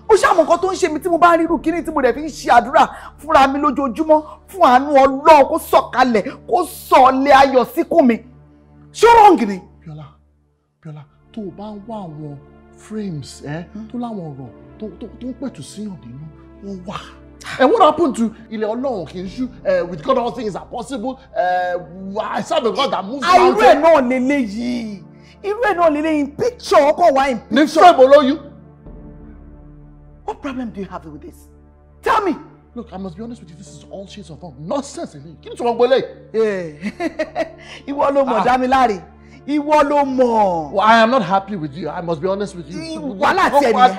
Ó ṣàmọ̀ nǹkan tó ń ṣe mí tí mo bá rírù kíní tí mo dẹ̀ fi ń ṣe àdúrà fúnra mi lójoojúmọ́ fún àánú Ọlọ́run kó sọ̀kalẹ̀ kó sọ̀lẹ̀ ayọ̀ síkùn mi. Ṣé wrong ni? Bíọ́lá, tó o bá ń wá àwọn frames tó láwọn ọ̀rọ̀ tó ń pẹ̀tù síyàn nínú wọ́n wà. And what happened to ilẹ̀ Ọlọ́run kì í ṣú with God all things are possible I serve a God that moves mountains. Irú ẹ̀ náà lélẹ́yìí irú ẹ̀ náà lélẹ́yìí picture ọkọ̀ wá in picture. Ní frame olóyún. What problem do you have with this? Tell me. Look, I must be honest with you, this is all shades of nonsense. Kí ni tí wọ́n gbélé? Ìwọ ló mọ̀ Dámiláre. Ìwọ ló mọ̀. Well, I am not happy with you. I must be honest with you. Wàhálà tiẹ̀ nìyẹn.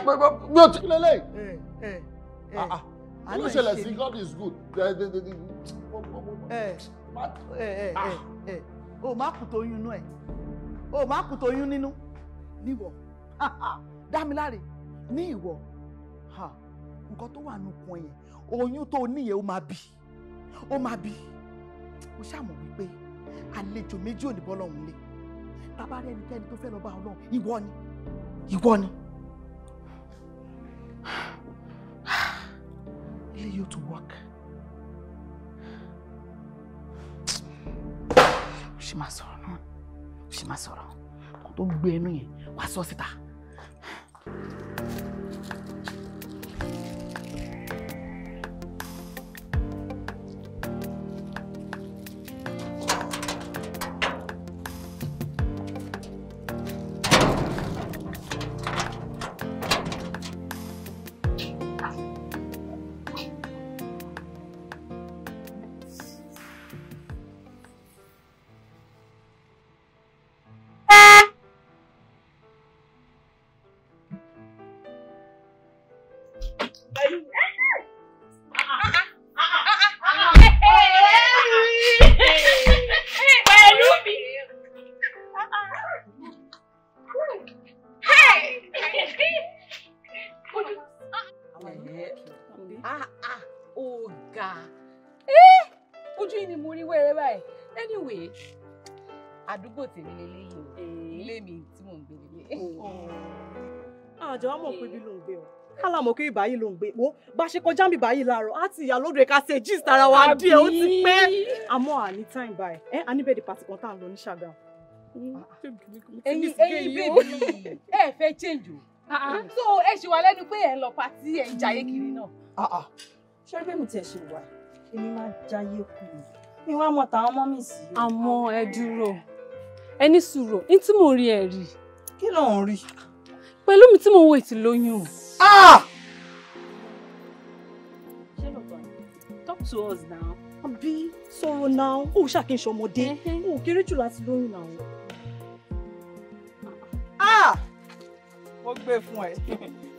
Kí ló ṣẹlẹ̀ sí God is good? O má kù tó yún inú ẹ̀. O má kù tó yún nínú. Níwọ̀. Dámiláre ní ìwọ. Nǹkan tó wà nùkún yẹn, oyún tó níyẹn ó máa bí. Ó máa bí. Mo ṣàmọ̀ wípé àlejò méjì ò ní bọ́ lọ́hùn lé. Bàbá rẹ̀ ẹnikẹ́ni tó fẹ́ lọ bá Ọlọ́run, ìwọ ni. Ìwọ ni. Ilé yóò tún work. Ó ṣì máa sọ̀rọ̀ náà. Ó ṣì máa sọ̀rọ̀. Kó tó gbé ẹnu yẹn, wá sọ síta. Àdúgbò tèmi lélẹ́yìí o. Ilé mi tí mò ń gbé lélẹ̀. Àjọ wa mọ̀ pé bí ló ń gbé o. Kálá mọ̀ pé ìbáyìí ló ń gbé. Wo bá ṣe kọjá mi báyìí láàárọ̀, á ti ìyá lóde ká ṣe gist ara wa díẹ̀ ó ti pẹ́. Àmọ́ àní time báyìí. A ní bẹ́ẹ̀ di pàtì kan tá à ń lọ ní Ṣàgàm. Ẹ̀yin bèbí ẹ fẹ́ change o. So ẹ ṣì wà lẹ́nu pé ẹ ń lọ pàtí ẹ̀ ń jayé kiri náà. Ṣé bí mi tiẹ̀ ṣe wà? Èmi máa jayé kù. Mi wá mọ̀ táwọn ọmọ mi sí. Àmọ́ ẹ dúró. Ẹ ní sùúrù, ní tí mo rí ẹ rí. Kí ló ń rí? Pẹ̀lú mi tí mo wò ti lóyún. Ṣé lóòótọ́ ni? Talk to us now. Àbí sọ̀rọ̀ náà. Ó ṣàkíyèsí ọmọdé. Ó kéré jù láti lóyún náà. Mo gbé fún ẹ.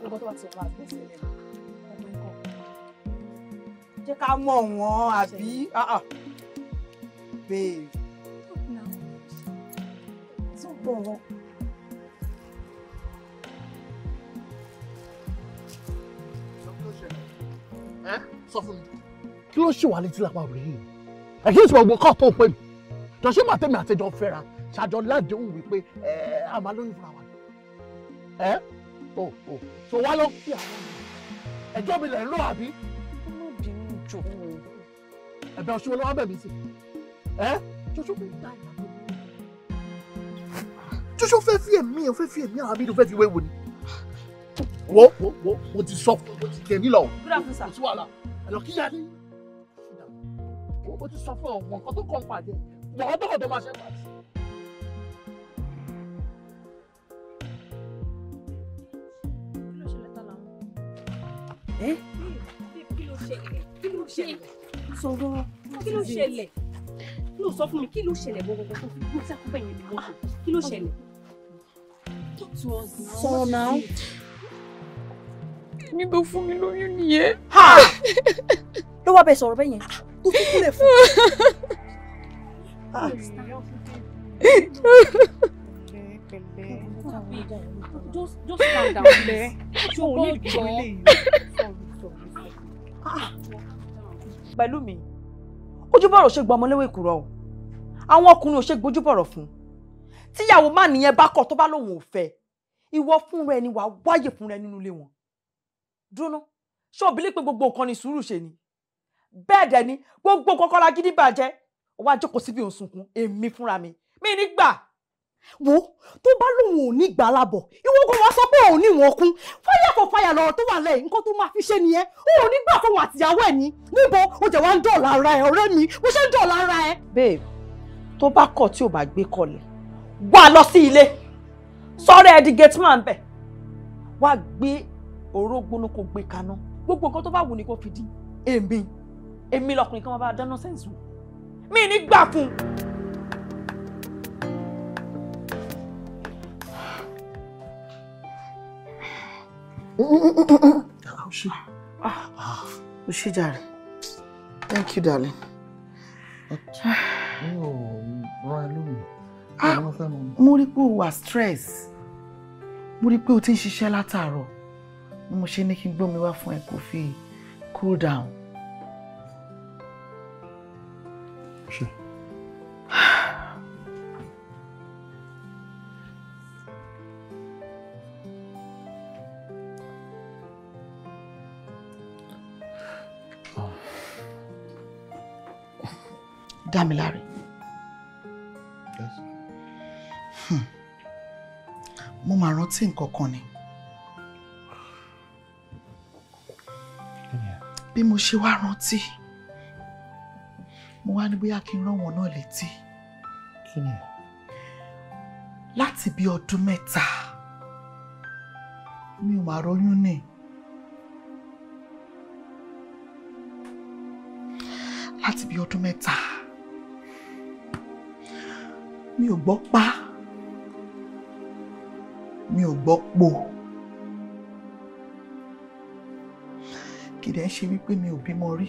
Ọgbọ́n tó bá ti wà láti gbèsè rẹ̀. Ọmọ nǹkan. Jẹ́ ká mọ̀ wọ́n àbí. Babe. Bọ̀wọ̀. Sọ fún mi. Kí ló ṣì wà létí lápá òbí yìí? Ẹ̀kí ìṣòro gbogbo kọ́ tó ń pè mí. Jọ̀ṣẹ́ màá tẹ̀mí àtẹjọ́ fẹ́ra. Ṣàjọ ládéhùn wípé a máa lóyún fúnra wa. So wá lọ kí àwọn ẹjọ́ mi lẹ̀ ń lọ àbí? Ọmọbìnrin jò. Ẹ̀bẹ̀ ọ̀ṣun olówó bẹ̀ mí sí. Jọ̀ṣọ́ mi dá ìyá tó. Jọ̀ṣọ́ fẹ́ fi ẹ̀mí ẹ̀ fẹ́ fi ẹ̀mí àwọn abídó fẹ́ fi wéwo ni. Wo ti sọ fún mo ti kẹ́ mi lọ. Kò sí wàhálà. Ẹ̀lọ́ kí yá ni. Mo ti sọ fún ọ̀wọ́n kan tó kàn pàdé. Wọ́n tó kàn tó máa ṣe pàdé. Kí ló ṣẹlẹ̀? Kí ló ṣẹlẹ̀? Sọ̀rọ̀. Kí ló ṣẹlẹ̀? Kí ló sọ fún mi? Kí ló ṣẹlẹ̀ gbogbo tó fi gbé sákúbẹ̀ yẹn ni mọ́tò? Kí ló ṣẹlẹ̀? Talk to us now. Sọ̀rọ̀ náà. Mi tó fún mi lóyún nìyẹn. Ló wá bẹ sọ̀rọ̀ bẹ́ẹ̀ yẹn. Tó fi kúlẹ̀ fún. Just calm down there. Pẹ̀lú mi, ojúbọ̀rọ̀ ṣe gbọmọ léwé kúrọ̀ o. Àwọn ọkùnrin ò ṣe gbójúbọ̀rọ̀ fún. Tíyàwó má nìyẹn bá kọ̀ tó bá lóun ò fẹ́. Ìwọ fún rẹ ni wàá wáyè fún rẹ nínú ilé wọn. Dúró ná, ṣé o bìlí pé gbogbo nǹkan ni sùúrù ṣe ni? Bẹ́ẹ̀ dẹ̀ ni gbogbo nǹkan kọ́ la gidi bàjẹ́. Ó wá jókòó síbi òun sunkún, èmi fúnra mi. Mi ní gbà. Wo tó bá lóun ò ní gbà lábọ̀ ìwọ kò wá sọ pé òun ní wọn kún fáyà fọ fáyà lọ́rọ̀ tó wà lẹ́yìn nǹkan tó máa fi ṣe nìyẹn ó ò ní gbà fún wọn àtìyàwó ẹ̀ ní níbo ó jẹ́ wá ń dọ̀ọ̀la ara ẹ̀ ọ̀rẹ́ mi bó ṣe ń dọ̀ọ̀la ara ẹ̀. Babe, tó bá kọ̀ tí ò bá gbé kọlẹ̀ wá lọ sí ilé sọ́rọ̀ ẹ̀ di gateman bẹ̀ wá gbé orógbóná kó gbé kaná gbogbo nǹkan tó bá wù ní kó fi dín èmi lọkùnrin kan máa bá dáná sẹ́ǹsì mi ní gbà fún O ṣé jàre. Thank you, darling. Mo rí pé o wà stress. Mo rí pé o ti ń ṣiṣẹ́ látàárọ̀. Ni mo ṣe ní kí n gbé omi wá fún ẹ kó fi cool down. Ṣé. Damilare. Yes. Mo máa rántí nǹkan kan ni. Bí mo ṣe wá rántí, mo wá ní bóyá kí n rán wọn náà létí. Kí ni? Láti bí ọdún 3, mi ò máa róyún ní. Láti bí ọdún 3, mi ò gbọ́ pa, mi ò gbọ́ po. Kì dẹ̀ ṣe wípé mi ò bímọ rí.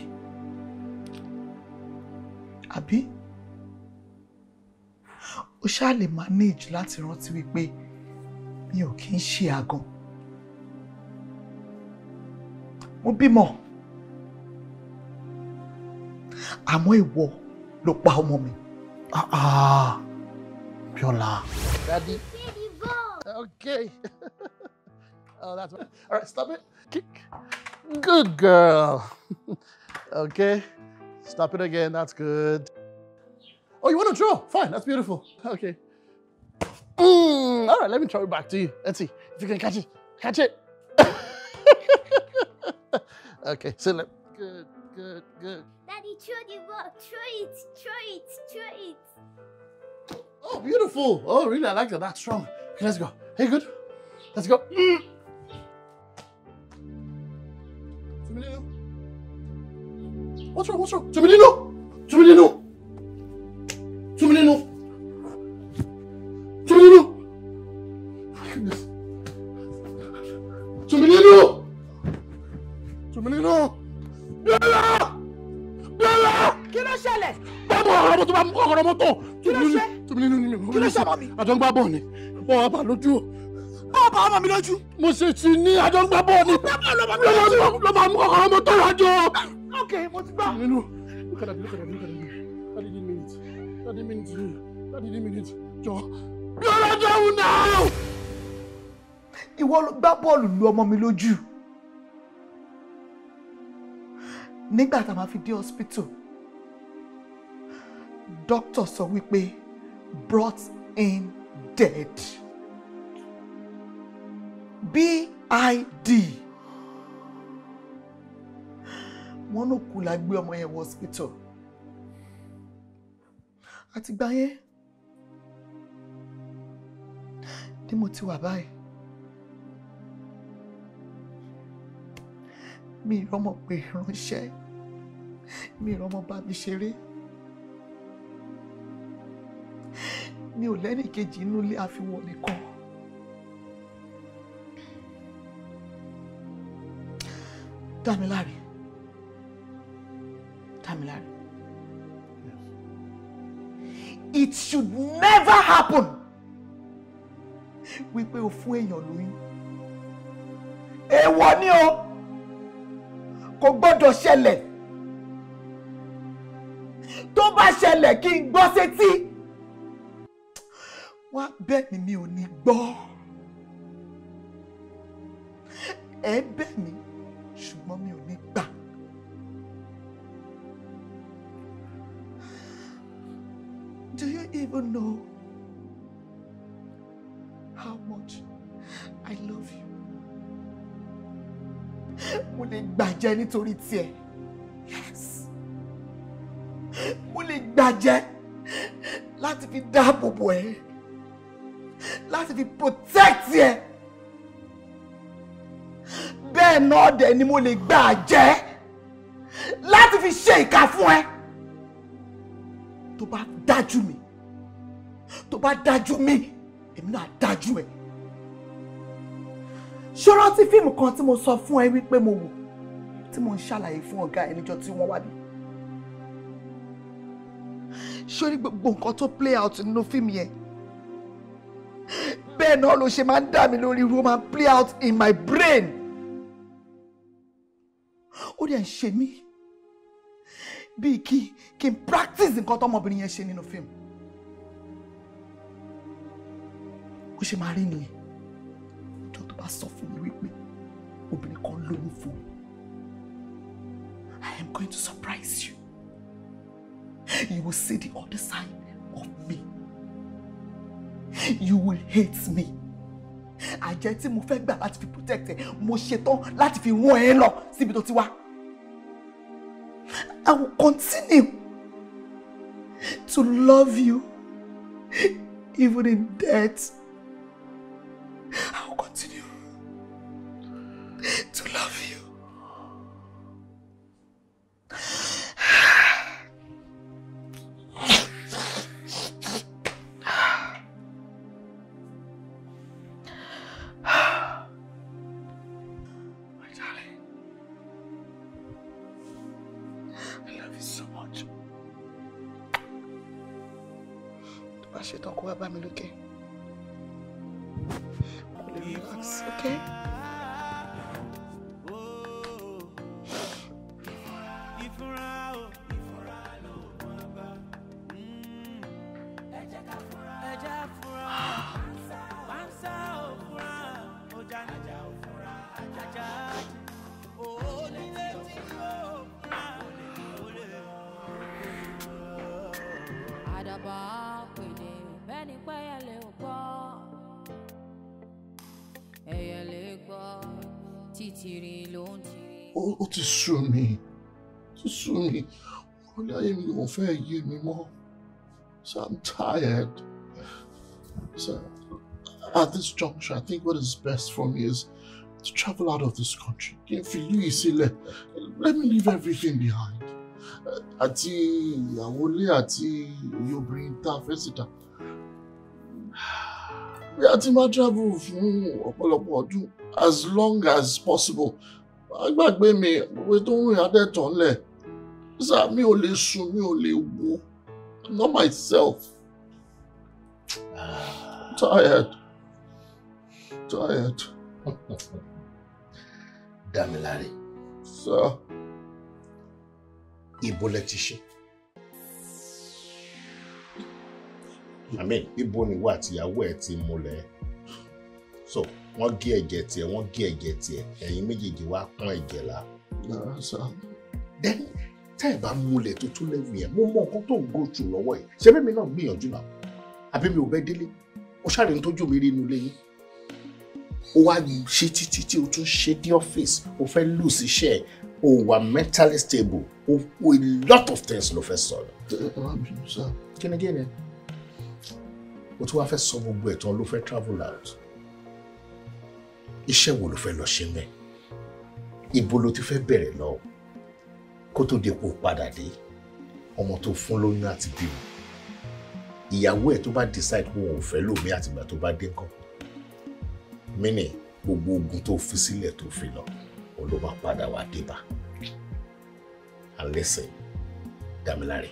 Àbí? O ṣáà lè manage láti rántí wípé mi ò kí ń ṣe àgàn. Mo bímọ. Àmọ́ ìwọ ló pa ọmọ mi. Shola. Daddy. Okay. Oh, that's all right. Stop it. Kick. Good girl. Okay. Stop it again. That's good. Oh, you want to draw? Fine. That's beautiful. Okay. All right. Let me throw it back to you. Let's see if you can catch it. Catch it. Okay. So let. Good. Good. Good. Daddy, throw the ball. Throw it. Throw it. Throw it. Oh, beautiful. Oh, really? I like that. That's strong. Okay, let's go. Hey, good. Let's go. Tumilino. What's wrong? What's wrong? Tumilino. Tumilino. Tumilino. Tumilino. My goodness. Tumilino. Tumilino. Bella! Bella! Kí ló ṣẹlẹ̀? Báwo ọ̀rọ̀ mọ́tò bá mú ọ̀rọ̀ mọ́tò? Kí ló ṣe? Tumilino ni mi. Kí ló ṣe ọmọ mi? Àjọ ń gbá bọ́ọ̀ ni. Bọ́ọ̀ bá lójú o. Bọ́ọ̀ bá ọmọ mi lójú. Mo ṣe ti ní àjọ ń gbá bọ́ọ̀ ni. Ló máa mú ọ̀rọ̀ mọ́tò rájọ. Ok, mo ti gbọ́. Tumilino. Look at that, look at that, look at that. Daddy didn't mean it. Daddy didn't mean it. Daddy didn't mean it. Jọ. Bí ọlọ́jọ́ wù náà. Ìwọ ló gbá bọ́ọ̀lù lu ọmọ mi lójú. Nígbà tá a máa fi dé hospital, doctor sọ wípé brought in dead. BID. Wọ́n ló kú la gbé ọmọ yẹn wọ hospital. Àtìgbà yẹn ni mo ti wà báyìí. Mi rọ́mọ pé ránṣẹ́, mi rọ́mọ bá mi ṣeré. Mi ò lẹ́nì kejì inú ilé àfiwọ̀ nìkan. Damilare. Damilare. It should never happen. Wípé o fún èèyàn lóyún. Èèwọ̀ ni o. Kò gbọ́dọ̀ ṣẹlẹ̀. Tó bá ṣẹlẹ̀ kí n gbọ́ sétí. Wá bẹ̀ mí mi ò ní gbọ́. Ẹ bẹ̀ mí ṣùgbọ́n mi ò ní gbà. Do you even know how much I love you? Mo lè gbàjẹ́ nítorí tiẹ̀. Yes. Mo lè gbàjẹ́ láti fi dáàbò bò ẹ́. Láti fi protect ẹ. Bẹ́ẹ̀ náà dẹ̀ ni mo lè gbàjẹ́ láti fi ṣe ìkà fún ẹ. Tó bá dájú mi, tó bá dájú mi, èmi náà dájú ẹ. Ṣé o rántí fíìmù kan tí mo sọ fún ẹ wípé mo wò? tí mo ń ṣàlàyé fún ọ̀gá ẹ̀ níjọ́ tí wọ́n wá bí. Ṣé gbogbo nǹkan tó play out nínú fíìmù yẹn bẹ́ẹ̀ náà ló ṣe máa ń dà mí lórí irú máa play out in my brain. Ó dẹ̀ ń ṣe mí bíi kí n practice nǹkan tọ́mọbìnrin yẹn ṣe nínú fíìmù. Ó ṣe máa rí nìyẹn ọjọ́ tó bá sọ fún mi wípé obìnrin kan lóyún fún mi. I am going to surprise you. You will see the other side of me. You will hate me. Àjẹ́ tí mo fẹ́ gbà láti fi protect ẹ, mo ṣetán láti fi rán ẹ lọ síbi tó ti wá. I will continue to love you even in death. I will continue to love you. Ṣetán kó wá bá mi lókè. Relax, okay? Ó ti sú mi. Only I am going to you anymore. So I'm tired. So at this juncture, I think what is best for me is to travel out of this country. Let me leave everything behind. Àti Awole àti Yoruba ta fesita. Àti ma travel fún ọ̀pọ̀lọpọ̀ ọdún as long as possible. Agbàgbé mi we tó ń rìn adẹ́tọ̀ ńlẹ̀. Sá mi ò lè sùn, mi ò lè wo. I'm not myself. Tired. Damilare. Sir. Ibo lẹ ti ṣe. Ibo ni wà tíyàwó ẹ ti múlẹ̀. So, wọ́n gé ẹ̀jẹ̀ tiẹ̀, ẹ̀yin méjèèjì wá pọ́n ẹ̀jẹ̀ la. Then, tẹ́ ẹ̀ bá múlẹ̀ tó tún lẹ́nu yẹn, mo mọ nǹkan tó ń go through lọ́wọ́ ẹ̀. Ṣé bẹ́ẹ̀ mi náà gbìyànjú náà? Àbí mi ò bẹ́ délé? Ó ṣàrẹ̀ ń tọ́jú mi rí inú ilé yín. Ó wá ṣe títí ó tún ṣe dé ọ́fíìsì, ó fẹ́ lose iṣẹ́ ẹ̀, ó wà mentally stable, ó a lot of things ló fẹ́ sọ̀rọ̀. Kí ni díẹ̀ ni? Ó tún wá fẹ́ sọ gbogbo ẹ̀ tán ló fẹ́ travel out. Iṣẹ́ wo ló fẹ́ lọ ṣe mẹ́? Ibo ló ti fẹ́ bẹ̀rẹ̀ lọ? Kó tó dé kó padà dé, ọmọ tó fún lóyún àti bímọ. Ìyàwó ẹ̀ tó bá decide pé òun ò fẹ́ lómi àtìgbà tó bá dé nǹkan. Mínì gbogbo ogun tó fi sílẹ̀ tó fi lọ, òun ló máa padà wá dé bá. And listen, Damilare,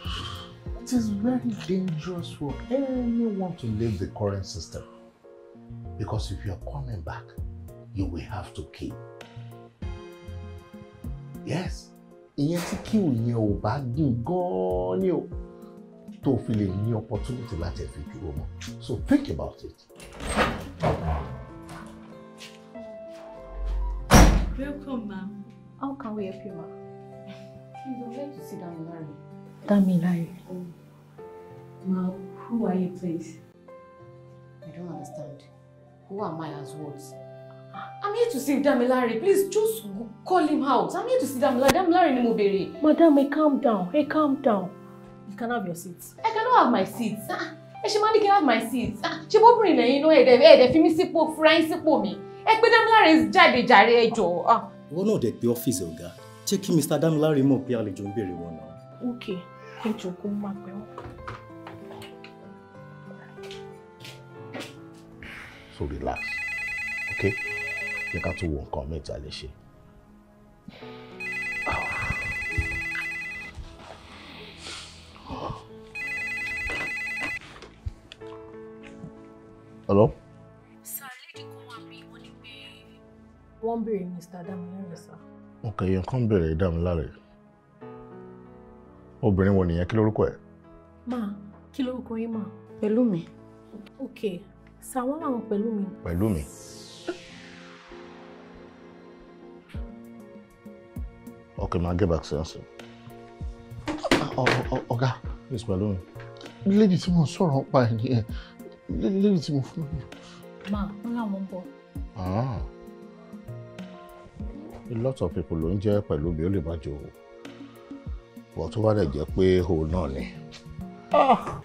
it is very dangerous for anyone to leave the current system. Because if you are coming back, you will have to kill. Yes, ìyẹn tí kí òyìn ò bá gùn gan-an ni o tó fi lè ní opportunity láti fi dúró mọ́. So think about it. Welcome, ma'am. How can we help you, ma'am? Please, I'd like to see Damilare. Damilare. Ma'am, who are you, please? I don't understand. Who am I as what? I'm here to see Damilare. Please, just call him out. I'm here to see Damilare. Damilare ni mo bèrè. Madam, calm down. Hey, calm down. You can have your seat. I cannot have my seat. She man can have my seat. She won't bring you know, they fi mi sípò, fura yín sípò mi. Ẹ pé Damilare jáde jàre ẹ jọ̀ọ́. Wọ́n náà dẹ̀ pé ọ́fíìsì ọ̀gá. Jẹ́ kí Mr. Damilare mọ̀ pé àlejò ń béèrè wọn náà. Okay, ẹ jókòó máa pẹ́ wọ́n. So relax, okay? Jẹ́ ká tún wo nǹkan mẹ́ta lè ṣe. Hello? Sir, lady kan wà bí wọ́n ní pé wọ́n béèrè Mr. Damilare, sir. Okay, yẹn kàn béèrè Damilare. Obìnrin wo nìyẹn, kí lórúkọ ẹ̀? Ma, kí lórúkọ yín ma? Pẹ̀lúmi. Okay, sir, wọ́n làwọn Pẹ̀lúmi. Pẹ̀lúmi. Okay, ma get back to you. Ọ̀gá. Yes, Pẹ̀lúmi. Lady tí mo sọ̀rọ̀ pa ẹ̀ nìyẹn. Lady tí mo fún mi. Ma, wọ́n làwọn bọ̀. Ah. A lot of people ló ń jẹ́ Pẹ̀lúmi, ó lè má jẹ́ o. But tó bá dẹ̀ jẹ́ pé òun náà ni. Ah.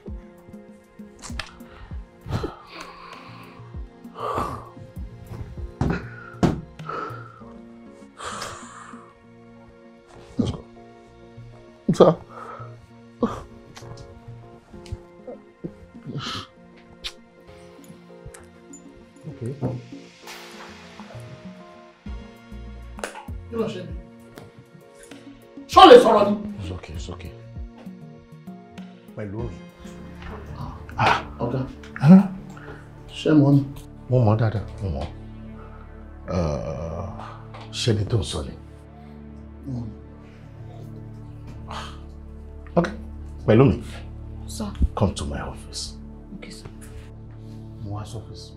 Let's go. Sir. Okay. Kí ló ṣe? Ṣọ́lẹ̀ sọ̀rọ̀ ni. It's okay. Pẹ̀lúmi. Ọ̀gá. Ṣé mo ní? Mo mọ̀ dáadáa, mo mọ̀. Ṣé ni tó ń sọ ni? Okay. Pẹ̀lúmi. Sir. Come to my office. Okay, sir. Mo wá office.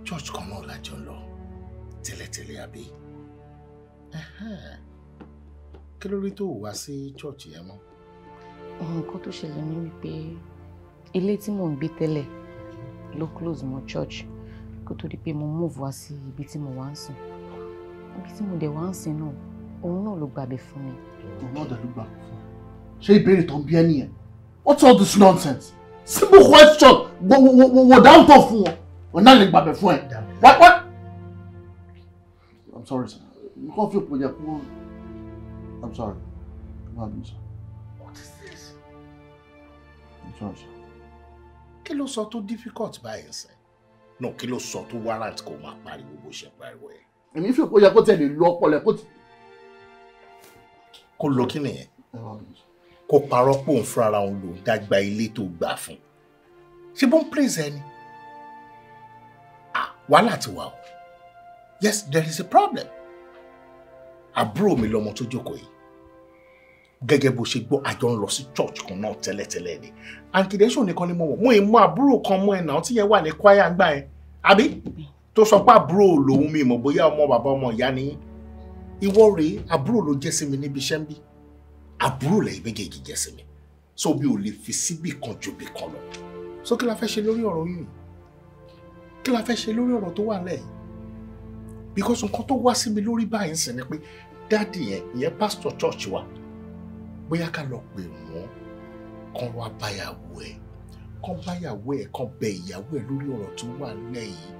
Church kan náà lájọ lọ tẹ́lẹ̀tẹ́lẹ̀ àbí? Kí ló rí tó wá sí church yẹn mọ́? Nǹkan tó ṣẹlẹ̀ ní wípé ilé tí mò ń gbé tẹ́lẹ̀ ló close mọ́ church kó tó di pé mo move wá sí ibi tí mo wá ń sùn. Ibi tí mo dẹ̀ wá ń sìn náà, òun náà ló gbàgbé fún mi. Òun náà dẹ̀ ló gbàgbé fún mi. Ṣé ìbéèrè tó ń bí ẹ nìyẹn? What's all this nonsense? Simple question. Wò dáhùn tó fún wọn. Wọ́n náà lè gbàgbé fún ẹ. What? I'm sorry, sir. You can't feel project. I'm sorry. I'm sorry. What is this? I'm sorry, sir. Kí ló sọ tó difficult báyìí sẹ́? No, kí ló sọ tó warrant kó máa pariwo bó ṣe pariwo ẹ̀? Èmi fi project kó tẹ̀lé lọ ọpọlọ kó ti. Kó lọ kí nìyẹn? Kó parọ́ pò ń fúnra òun lò ń dágbà ilé tó gbà fún. Ṣé bó ń praise ẹni? Wàhálà ti wà o. Yes, there is a problem. Àbúrò mi lọmọ tó jókòó yìí. Gẹ́gẹ́ bó ṣe gbọ́ àjọ ń lọ sí church kan náà tẹ́lẹ̀tẹ́lẹ̀ ni. Ankidation nìkan ni mo wọ̀. Mo ì mọ àbúrò kan mọ́ ẹ̀ náà tí yẹn wà ní choir gbà ẹ̀. Àbí? Tó sọ pé àbúrò lòun mi mọ̀ bóyá ọmọ bàbá ọmọ ìyá ni. Ìwọ rèé àbúrò ló jẹ́ sí mi níbi iṣẹ́ ń bí. Àbúrò lẹ́yìn méjèèjì jẹ́ sí mi. So bí o lè fi síbì kan ju bì kan lọ. So kí la fẹ́ ṣe lórí ọ̀rọ̀ yìí? Kí la fẹ́ ṣe lórí ọ̀rọ̀ tó wà lẹ́yìn? Because nǹkan tó wá sí mi lórí báyìí sì ni pé dáàdì ìyẹn pastor church wa bóyá ká lọ pè wọ́n kán wá báyàwó ẹ̀ kán bẹ ìyàwó ẹ̀ lórí ọ̀rọ̀ tó wà lẹ́yìn.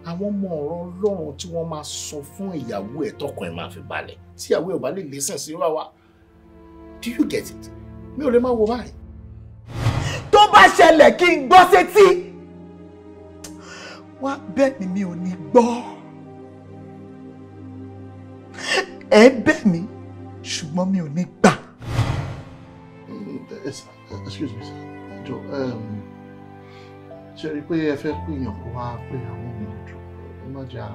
Àwọn ọmọ ọ̀rọ̀ Ọlọ́run tí wọ́n máa sọ fún ìyàwó ẹ̀ tọkàn ẹ̀ máa fi balẹ̀ tí ìyàwó ẹ̀ ò bá lè listen sí wa. Do you get it? Mi ò lè máa wo báyìí. Tó bá ṣẹlẹ̀ kí n gbọ́ sétí wá bẹ́ẹ̀ ni mi ò ní gbọ́. Ẹ bẹ̀ mí ṣùgbọ́n mi ò ní gbà. Excuse me, sir. Jọ ṣe rí pé ẹ fẹ́ pé èèyàn kó wá pé àwọn mi jù ẹ má jà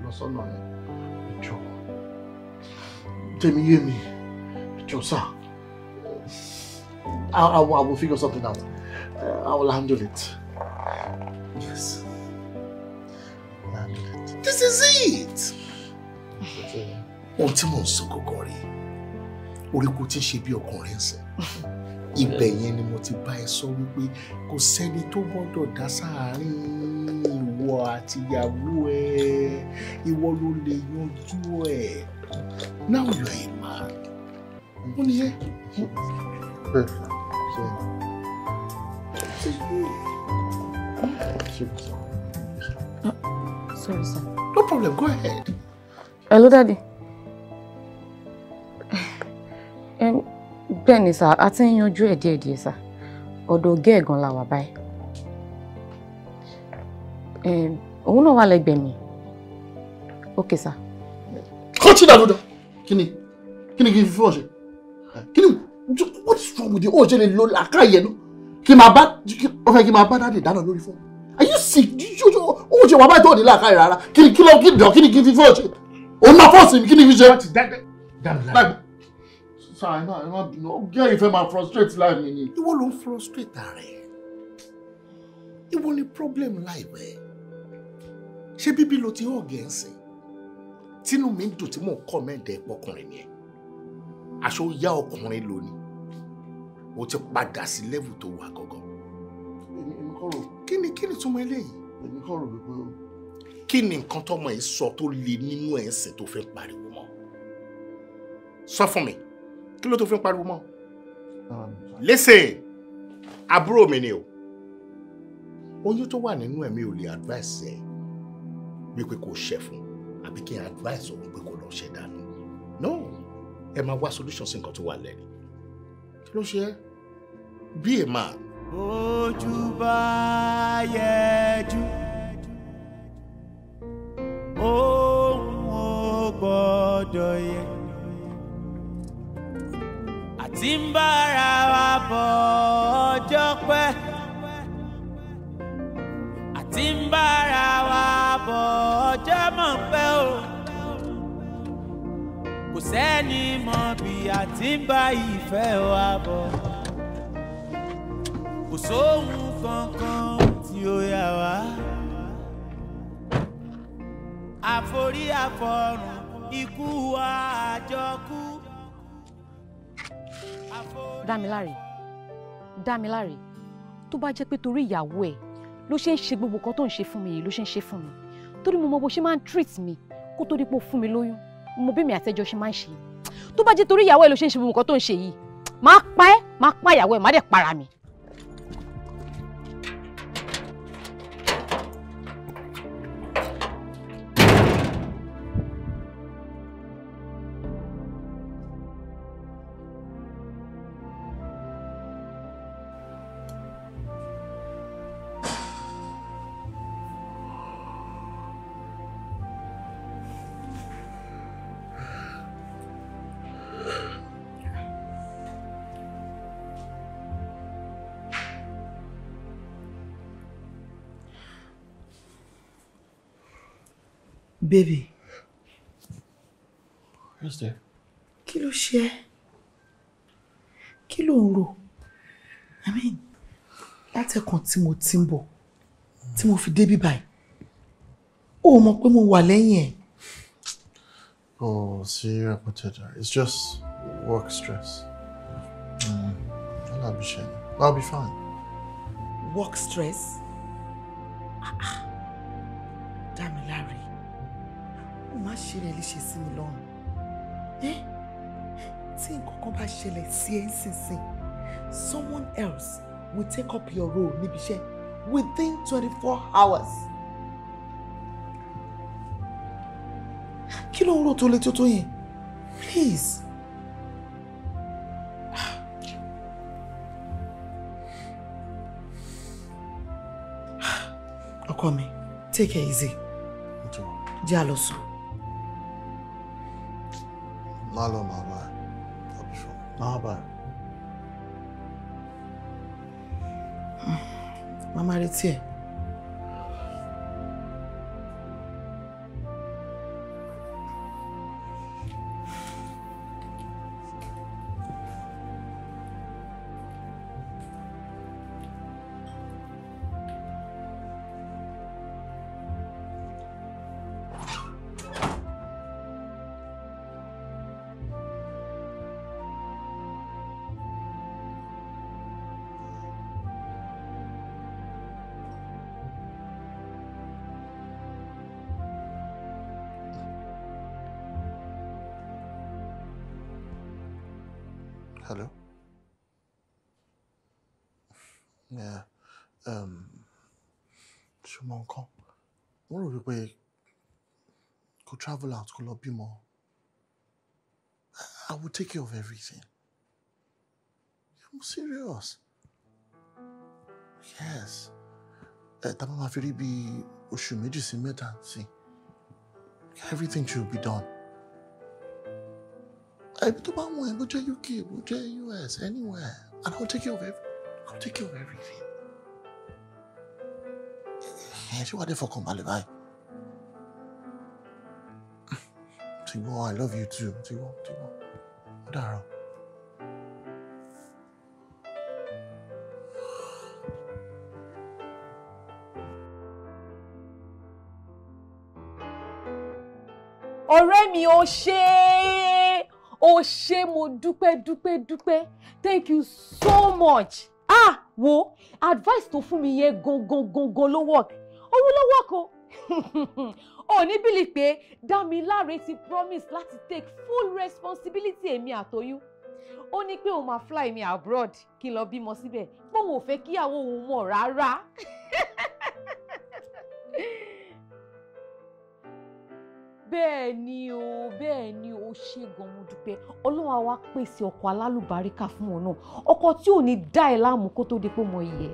lọ sọ́nà ẹ̀ jọ. Tèmi yé mi jọ sá. I will figure something out. I will handle it. Yes. This is it. Ohun tí mò ń sọ gọ́gọ́ rí orí kò tí ń ṣe bí ọkùnrin ṣe ibẹ̀ yẹn ni mo ti bá ẹ sọ wípé kò sẹ́ni tó gbọ́dọ̀ dá sáàárín ìwọ àti ìyàwó ẹ ìwọ ló lè yanjú ẹ. Now you are a man. Ó ní ẹ. Sorry, sir. No problem, go ahead. Hello, Daddy. Bẹ́ẹ̀ ni sà, a ti ń yanjú ẹ̀ díẹ̀díẹ̀ sà. Ọ̀dọ̀ ọ̀gá ẹ̀ gan la wà báyìí. Òun náà wà lẹ́gbẹ̀ẹ́ mi. Okay, sir. Kọ́ọ̀tì dàdúdà. Kí ni kí n fi fún ọ̀ṣẹ́? What is wrong with you? Oh, Jenny, I can't hear. Kí máa bá dáàdì dáná lórí fóònù. Are you sick? Oh, ṣe wà báyìí tó ní làákàyè rárá. Kí ni fi fọ́ ṣe? Òun máa fọ́ọ̀sì mi, kí ni fi ṣe? Dáàmì. Sorry, no. Gẹ́ ìfẹ́ máa frustrate life mi ni. Ìwọ ló ń frustrate rẹ̀. Ìwọ ni problem life ẹ̀. Ṣé bíbí lo ti hàn gẹ̀ẹ́sì? Tínú mi ń dùn tí mò ń comment ẹ̀ pọkùnrin ni ẹ̀. Aṣọ yá ọkùnrin lónìí. O ti padà sí level tó wà gangan. Èmi kọ́ rò. Kí ni túmọ̀ eléyìí? Èmi kọ́ rò wípé. Kí ni nǹkan tọ́mọ yìí sọ tó le nínú ẹ̀sìn tó fẹ́ pariwo mọ́? Sọ fún mi, kí ló tó fẹ́ pariwo mọ́? Listen, àbúrò mi ni o. Oyún tó wà nínú ẹ̀mí ò lè advice ẹ̀ wípé kò ṣẹ́ fún àbí kí n advice òun pé kò lọ ṣẹ́ dànù. No, ẹ máa wá solution sí nǹkan tó wà lẹ́nu. Kí ló ṣe é? Be a man. Ojú bá yẹjú, ohun ò gbọ́dọ̀ yẹ. Àti ń bára wa bọ̀ ọjọ́ pẹ́. Àti ń bára wa bọ̀ ọjọ́ mọ̀ pẹ́ o. Kò sẹ́ni mọ̀ bí a ti ń bá ìfẹ́ wa bọ̀. Kò sóhun kankan tí ó yà wá. Àforí àfọ̀rùn ikú wa àjọkú. Dámiláre, tó bá jẹ́ pé torí ìyàwó ẹ̀ ló ṣe ń ṣe gbogbo nǹkan tó ń ṣe fún mi yìí ló ṣe ń ṣe fún mi. Torí mo mọ bó ṣe máa ń treat mi kó tó dípò fún mi lóyún. Mo bí mi àtẹ́jọ́ ṣe máa ń ṣe. Tó bá jẹ́ torí ìyàwó ẹ̀ ló ṣe ń ṣe gbogbo nǹkan tó ń ṣe yìí, máa pa ìyàwó ẹ̀, máa dẹ̀ para mi. Baby. Yes, dear. Kí ló ṣe ẹ́? Kí ló ń rò? I mean, látẹ̀kàn tí mo ti ń bọ̀, tí mo fi débí báyìí. Ó mọ̀ pé mo wà lẹ́yìn ẹ̀. Oh, see, it's just work stress. I'll be fine. Work stress? Dámiláre. Ó má ṣe rẹ̀ léṣe sí mi lọ́rùn. Tí nǹkan kan bá ṣẹlẹ̀ sí ẹ nísinsìnyí, someone else will take up your role níbi iṣẹ́ within 24 hours. Kí ló ń rò tó lé tó yẹn? Please. Ọkọ mi, take it easy. Jẹ́ a lọ sùn. Má lọ, má bá. Má bá. Màmá retí ẹ. Hello? Yeah. Ṣùgbọ́n nǹkan, mo rò wípé kò travel out kò lọ bímọ. I will take care of everything. I'm serious. Yes. Tá bá máa fi rí bí oṣù méjì sí mẹ́ta sí. Everything should be done. Every to buy one, go to UK, go to US, anywhere, and I'll take care of everything. Hey, see what they for come, Alibi. Tigo, I love you too. Tigo. Daro. Ọ̀rẹ́ mi ó ṣé mo dúpẹ́. Thank you so much. Wo advice tó fún mi yẹn gangan ló work. Òun ló work o. Ó ní bílí pé Dámiláre ti promise láti take full responsibility èmi àtoyún. Ó ní pé òun máa fly mi abroad kí n lọ bímọ síbẹ̀. Bóun ò fẹ́ kíyàwó òun mọ̀ rárá. Bẹ́ẹ̀ ni o ṣé gan mo dúpẹ́. Ọlọ́run á wá pèsè ọkọ alálùbáríkà fún wọn náà. Ọkọ tí ò ní dá ẹ láàmú kó tó di pé mo yẹ.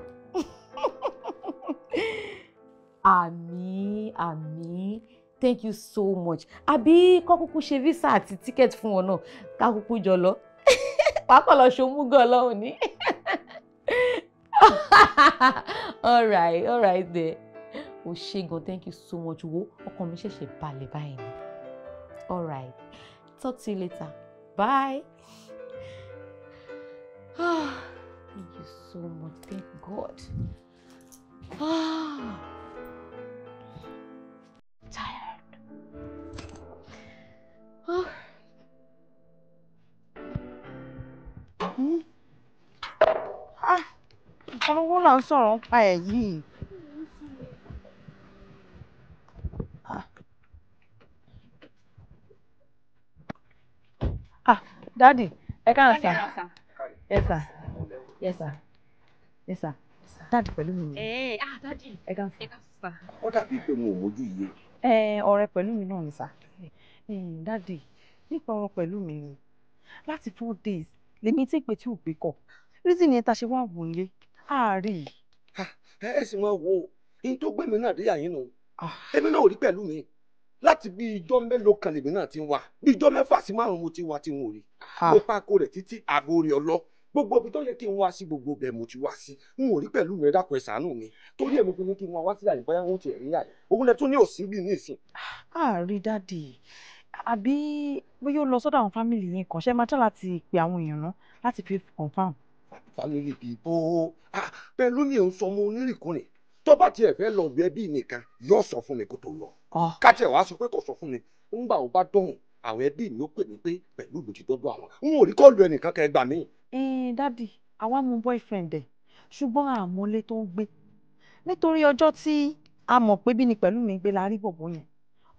Àmín. Thank you so much. Àbí kó kúkú ṣe visa àti ticket fún wọn náà ká kúkú jọ lọ. Pàápàá lọ ṣomú gan lọ́hùn ní. All right there. O ṣé gan, thank you so much. Wo ọkàn mi ṣẹ̀ṣẹ̀ balẹ̀ báyìí ni. All right. Talk to you later. Bye. Thank you so much. Thank God. Tired. Ọ̀rọ̀ là ń sọ̀rọ̀ ń pa ẹ̀ yìí. Daddy, ẹ káàárọ̀ sir. Yes sir. Daddy pẹ̀lú mi. Daddy. Ẹ káàárọ̀ sir. Ó dàbí pé mo ò mójú iye. Ọ̀rẹ́ pẹ̀lú mi náà ni sir. Daddy, nípa ọ̀rọ̀ pẹ̀lú mi ni. Láti 4 days, lèmi tí pé tí ò gbé kọ̀. Reason yẹn ta ṣe wá wò nílé. Àárí. Ẹ sì máa wo in tó gbé mi náà dé àyín nù. Èmi náà ò rí pẹ̀lú mi. Láti bí ijọ́ mélòó kan lèmi náà ti ń wá. Bí ijọ́ mẹ́fà sí 5 mo ti wá tí n ò rí. Mo pákó rẹ̀ títí àgọ́ rẹ̀ ọlọ́. Gbogbo ibi tó yẹ kí n wá sí gbogbo bẹ̀ mo ti wá sí. N ò rí pẹ̀lú mi, ẹ dákun ẹ ṣàánú mi. Torí èmi kò ní kí n wá sí àyè bóyá wọn ti rí àyè. Òun lẹ tún ní òsín bí ní ìsìn. Àárí Daddy. Àbí bóyá ó lọ sọ́dọ̀ àwọn family yín kan ṣe máa tán láti pe àwọn èèyàn náà láti fi confirm. Family people. Pẹ̀lú ni òun sọ ọmọ onírìnkùnrin. Tó bá tiẹ̀ fẹ́ lọ bí ẹbí nìkan yóò sọ fún mi kó tó lọ. Káàtì ẹ̀ wá sọ pé kò sọ fún mi. Ńgbà ó bá dọ̀hùn àwọn ẹbí mi ó pè mí pé pẹ̀lú ìlú ti dọ́dọ̀ àwọn. N ò rí kọ́ọ̀lù ẹnìkan kẹ́ gbà mí. Daddy, àwa mú boyfriend ẹ̀ ṣùgbọ́n àmọ́lé tó ń gbé. Nítorí ọjọ́ tí a mọ̀ pé bí ni pẹ̀lú mi gbé la rí bọ̀bọ̀ yẹn.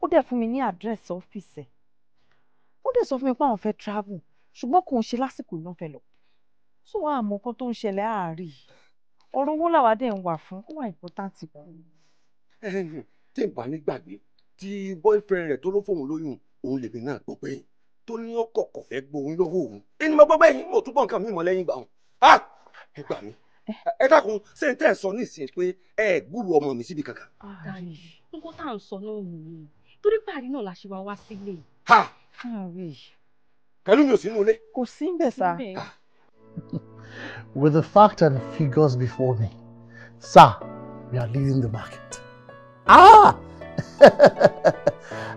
Ó dẹ̀ fún mi ní àdírẹ́sì ọ́fíìsì ẹ̀. Ó dẹ̀ sọ fún mi pé àwọn fẹ́ travel ṣùgbọ́n kò ń ṣe lásìkò iná fẹ́ lọ. So àmọ́ nǹkan tó ń ṣẹlẹ̀ àárí. Ọ̀rọ̀ owó làwa dẹ̀ ń wà fún, ó wà important gan. Tí n bá ní gbàgbé tí boyfriend rẹ̀ tó ló fóun lóyún òun lèmi náà gbọ́ pé tó ní ó kọ̀kọ̀ fẹ́ gbóhùn lọ́wọ́ òun. Ẹni mo gbọ́ bẹ́ẹ̀ mo túbọ̀ nǹkan mi mọ̀ lẹ́yìn ìgbà wọn. Ẹ gbà mí. Ẹ dákun ṣé n tẹ́ ẹ sọ nísìnyí pé ẹ gbúrú ọmọ mi síbi kankan. Nǹkan tá à ń sọ náà nìyí. Torí pàrí náà la ṣe wá sílé. Pẹ̀lú mi ò sínú ilé. Kò sí ń bẹ̀ sá. With the fact and the figures before me, sir, we are leading the market.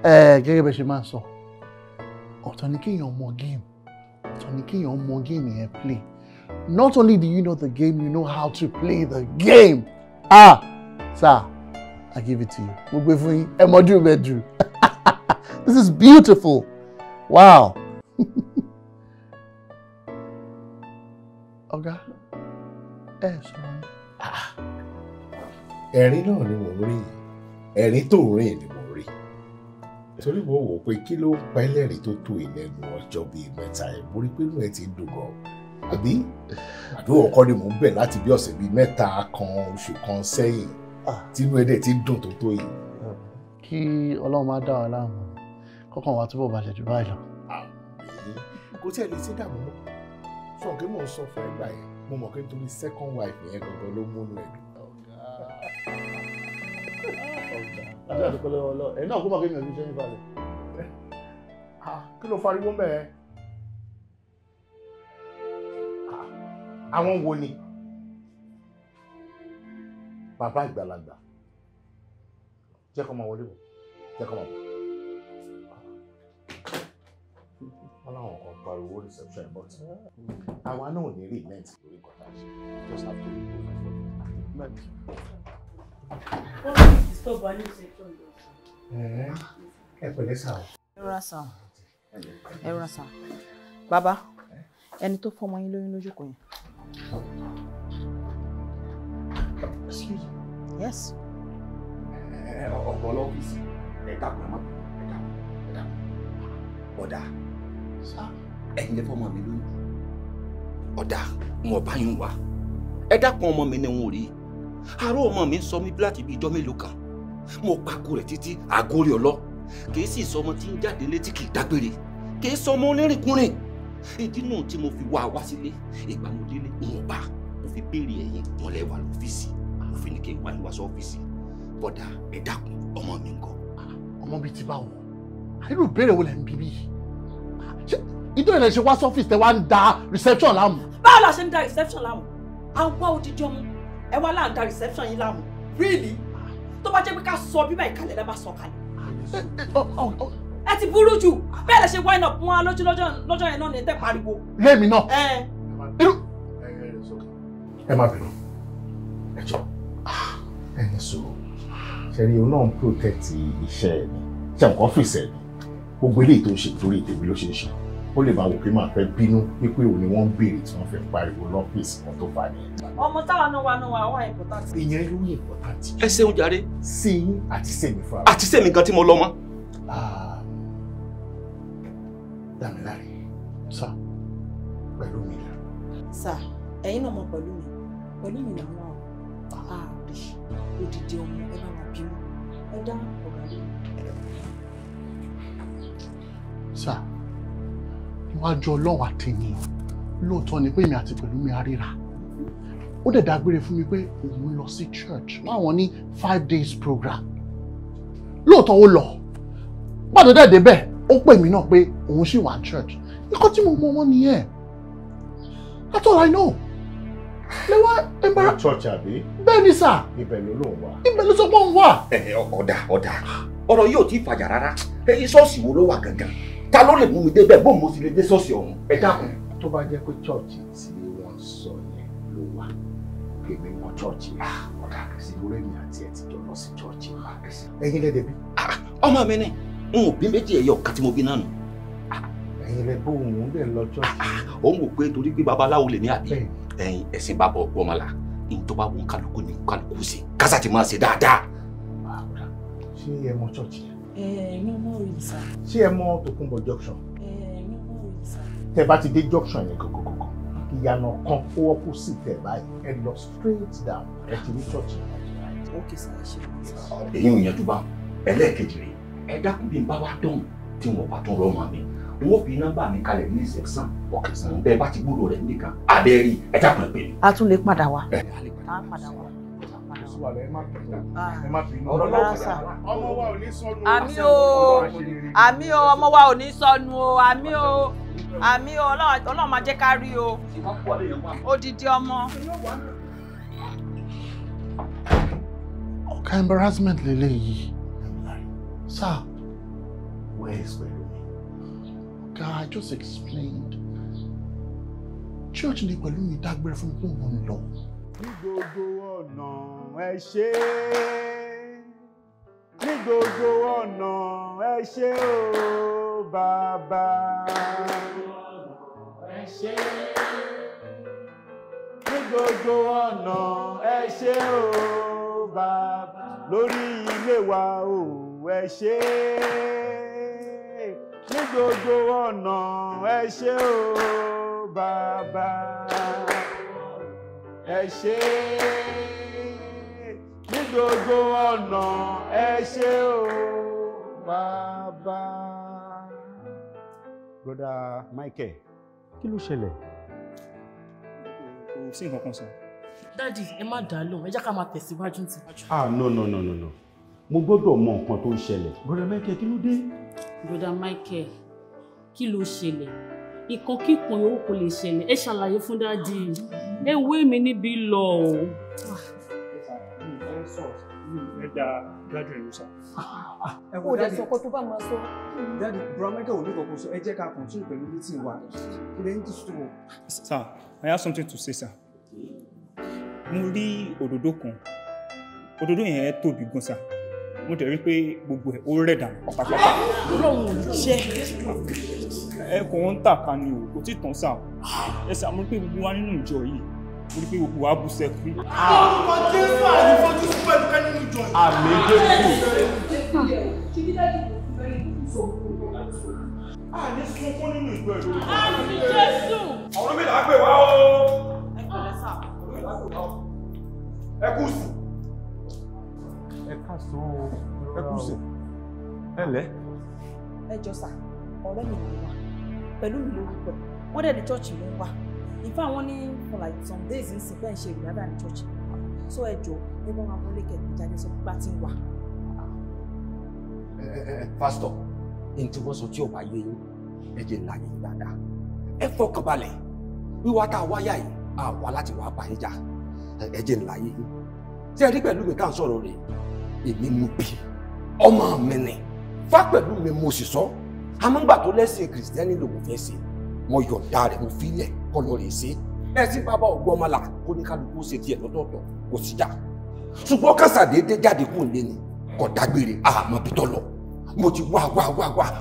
Gẹ́gẹ́ bẹ́ẹ̀ ṣe máa ń sọ, ọ̀tọ̀ ni kéèyàn mọ game, ọ̀tọ̀ ni kéèyàn mọ game yẹn play. Not only do you know the game, you know how to play the game. Sir, I give it to you. Mo gbé fún yín, ẹ mọ́jú bedroom. This is beautiful. Wow. Ọ̀gá, sọ̀rọ̀ ni. Ẹ̀rín náà ni mò ń rí. Ẹ̀rín tó ń rìn ni mò ń rí. Torí mo wò pé kí ló ń pa ẹlẹ́rìí tó tó ìlẹ́nu ọjọ́ bíi mẹ́ta ẹ̀. Mo rí pé inú ẹ̀ ti ń dùn gan. Àbí? Àdúrà ọkọ ni mò ń bẹ̀ láti bí ọ̀sẹ̀ bíi mẹ́ta kan oṣù kan sẹ́yìn. Tínú ẹ̀ dẹ̀ ti ń dùn tó tó yìí. Kí Ọlọ́run má dá wa láàmú. Kọ́kàn wa túbọ̀ balẹ̀ jù báyìí lọ. Kò tí ẹ lè ṣe dààmú mọ́. Sọ pé mò ń sọ fún ẹgbà yẹn. Mo mọ̀ pé nítorí second wife yẹn gangan ló múnú ẹ̀ dùn. Àti àdúpẹ́ lọ́wọ́ Ọlọ́run. Ẹ̀yin náà kó mọ̀ pé mi ò ní ṣe ní balẹ̀. Kí ló fariwo mẹ́ ẹ? Àwọn wo ni? Bàbá ìgbàlagbà. Jẹ́ kó máa wọlé bọ̀. Jẹ́ kó máa bọ̀. Wọ́n láwọn kan pariwo reception but àwa náà ò ní rí event lórí kọ́tà ṣe. Just have to be moving. Ẹ pẹ̀lẹ́ sà o. Ẹ rọra sà. Bàbá, ẹni tó fọmọ yín lóyún lójú kò yẹn. Excuse me. Yes. Ọ̀pọ̀ lọ́fíìsì ẹ̀ka pàmò ẹ̀ka ọ̀dà ẹ̀yin lè fọmọ mi lóyún ọ̀dà wọn bá yín wá ẹ dákun ọmọ mi ni wọn ò rí àárọ̀ ọmọ mi ń sọ mí láti bí ijọ́ mélòó kan mo pàkó rẹ̀ títí àgórí ọlọ́ kì í sì sọmọ tí ń jáde létí kì í dágbére kì í sọmọ onírìnkúrìn ìdí náà tí mo fi wá sílé ìgbà mo délé wọn bá mo fi béèrè ẹ̀yin wọn lè wà lọ́fíìsì mo fi ní kí n wá ní wá sọ́fíìsì bọ́dà ẹ dákun ọmọ mi ńkọ́. Ọmọ bíi ti báwo? Irú ìbéèrè wo lẹ ń bí bí? Ṣé ìtò ìrìn ṣe wá sọ́fíìsì tẹ wá ń da reception láàmú? Báwo la ṣe ń da reception láàmú? À ń wá odidi ọmọ. Ẹ wá là ń da reception yín láàmú. Really? Tó bá jẹ́ pé ká sọ bíbá ìkàlẹ̀ lẹ́ bá sọ kalẹ̀. Ẹ ti burú jù. Bẹ́ẹ̀ lẹ ṣe wind up wọn lójú lọ́jọ́ yẹn náà ní tẹ́ pariwo. Lémi náà. Ẹ má bẹ̀rù. Ẹ jọ. Ẹ ní sùúrù. Ṣẹ̀rí o náà ń protect iṣẹ́ ẹ̀ ni. Ṣé nǹkan ọ́fíìsì ẹ̀ ni? Gbogbo eléyìí tó ń ṣe torí tèmi ló ṣe ń ṣe. Ó lè máa wò pé máa fẹ́ bínú wípé òun ni wọ́n ń béèrè tí wọ́n fẹ́ pariwo lọ́fíìsì kan tó fà ní. Ọmọ táwa náà wà important. Ìyẹn ló ní important. Ẹ ṣeun jàre. Sí yín àti sẹ́mi fúnra. Àti sẹ́mi gan tí mo lọ mọ́. Dámiláre, sá, pẹ̀lú mi là. Sá, ẹ̀yin náà mọ̀ pẹ̀lú mi làwọn àárí odidi ọmọ ẹ bá wà bínú ẹ dá ọ̀gá lé. Sá, níwájú Ọlọ́run àtẹ̀yìn lóòótọ́ ni pé èmi àti pẹ̀lú mi aríra. Ó dẹ̀ dágbére fún mi pé òun lọ sí church láwọn ní 5 days program. Lóòótọ́ ó lọ. Gbọ́dọ̀ dẹ̀ débẹ̀ ó pè mí náà pé òun ṣì wà church. Nǹkan tí mo mọ wọn nìyẹn. That's all I know. Lẹ́wọ́ ẹ̀mbára. Church àbí? Bẹ́ẹ̀ ni sà. Ibẹ̀ ló lóun wà. Ibẹ̀ ló sọ pé òun wà. Ọ̀dà ọ̀rọ̀ yóò tí ì fàjà rárá ṣọ́ọ̀ṣì wo ló wà gangan ta ló lè mú mi débẹ̀ bó mo sì lè dé ṣọ́ọ̀ṣì ọ̀hún ẹ dákun. Tó bá jẹ́ pé church tí wọ́n sọ yẹn ló wà èmi mọ church ọ̀dà sí lórí mi àti ẹ̀ ti jọ lọ sí church ẹ̀yin lẹ́dẹ̀ bí. Ọmọ mi ni n ò bí méjì ẹ̀yọ kan tí mo bí náà nù. Ẹ̀yin lẹ bó òun lè lọ church. Ó ń wò pé torí pé babaláwo lè ní àbí ẹ̀sìn bàbá ọgbọ́mọlá ní tó bá wọn kálukú ní kálukú sí kásá ti máa ṣe dáadáa. Ṣé ẹ mọ church yẹn? Mi ò mọ̀ rí sá. Ṣé ẹ mọ Tòkunbọ̀ junction? Mi ò mọ̀ rí sá. Tẹ́ bá ti dé junction yẹn gọgọgọgọ ìyànà kan ó wọ́pọ̀ sí tẹ̀ báyìí ẹ lọ straight down ẹ ti ní church yẹn. Okay sá, ẹ ṣe. Èyí ò yanjú bá ẹlẹ́ẹ̀kejì rẹ̀ ẹ dákun bí n bá wá dọ̀hún tí wọ́n bá tún rọ́ọ̀mà mi wọ́n fi nọ́mbà mi kalẹ̀ ní section ọ̀kẹ́sàn bẹ́ẹ̀ bá ti gbúrò rẹ̀ nìkan abẹ́rẹ́ ẹ dákun ẹ pè mí. A tún lè padà wá. Ẹ padà wá. Ọmọ wa ò ní sọnù. Àmì o, ọmọ wa ò ní sọnù o, àmì o, Ọlọ́run máa jẹ́ ká rí o. Odidi ọmọ. Ọ̀ka embarrassment lélẹ́yìí. Sir, where is Pẹ̀lúmi? God, I just explained. Church ni Pẹ̀lúmi dágbére fún mi pé òun lọ. Ní gbogbo ọ̀nà ẹ ṣé, ní gbogbo ọ̀nà ẹ ṣé o bàbá. Ẹ ṣé, ní gbogbo ọ̀nà ẹ ṣé o bàbá. Lórí ilé wa o ẹ ṣé, ní gbogbo ọ̀nà ẹ ṣé o bàbá. Ẹ ṣé, ní gbogbo ọ̀nà ẹ ṣé o bàbá. Broda Michael, kí ló ṣẹlẹ̀? Kò sí nǹkan kan sọ. Dádì, ẹ má dá lóhùn, ẹ jẹ́ ká máa tẹ̀síwájú ti. No. Mo gbọ́dọ̀ mọ nǹkan tó ń ṣẹlẹ̀. Broda Michael, kí ló dé? Broda Michael, kí ló ṣẹlẹ̀? Ìkan kíkan yòówù kò lè ṣẹlẹ̀, ẹ ṣàlàyé fún dádì. ewé mi níbi lọ o. Ó dẹ̀ sọ pé tó bá máa sọ. Daddy, Bromega ò ní kọ̀kọ́ sọ, ẹ jẹ́ ká continue pẹ̀lú meeting wa. Kò lè ní dìstú o. Sir, I have something to say, sir. Mo rí òdòdó kan. Òdòdó yẹn tóbi gan, sir. Mo dẹ̀ rí pé gbogbo ẹ̀ ó rẹ̀ dànù pátápátá. Ọlọ́run ò jẹ́. Ẹ kò ń tàka ni o, kò tí tán sà. Ẹ sà, mo rí pé gbogbo wa nínú ìjọ yìí, mo rí pé gbogbo wa bú sẹ́kù. Orúkọ Jésù àìfojú sí pẹ̀lú kẹ́ nínú ìjọ yìí. Àmín Jésù. Àní sunkún nínú ìjọ yìí. Àmín Jésù. Ọ̀rọ̀ mi là á pè wá o. Ẹ kú sí. Ẹ káàsán o. Ẹ kú sí. Ẹ lẹ́. Ẹ jọ sà, ọ̀rẹ́ mi ló wà pẹ̀lú mi lórúkọ wọ́n dẹ̀ ní chọ́ọ̀chì ló ń wà in fact wọ́n ní for like some days ń sìn bẹ́ẹ̀ ṣe ìrìnàbà ní chọ́ọ̀chì so ẹ jọ ẹ bá wọn wọlé kẹ̀kẹ́ jáde sọ pé bá ti ń wà. Pásítọ̀, ní tí wọ́n sọ tí ò bá yé yín ẹ jẹ́ ńlá yín dáadáa ẹ fọkàn balẹ̀ wíwá tá a wáyà yìí a wá láti wá bá yín jà ẹ jẹ́ ńlá yín tí ẹ rí pẹ̀lú mi ká ń sọ̀rọ̀ rẹ̀ èmi mú bí ọmọ mi ni fá pẹ̀lú mi mo sì sọ amúgbà tó lẹ́sìn kìrìsìtẹ́nì lòun fẹ́ ṣe mo yọ̀ǹda rẹ̀ mo filẹ̀ kọ́ lọ rè ṣe ẹ̀sìn bàbá ọgbọ́n ọmọlà kó ní kálukú ṣe tiẹ̀ lọ́tọ̀ọ̀tọ̀ kò sí jà ṣùgbọ́n kásà déédéé jáde kúrò lé ni kò dágbére àmọ́ bí tọ́ lọ mo ti wá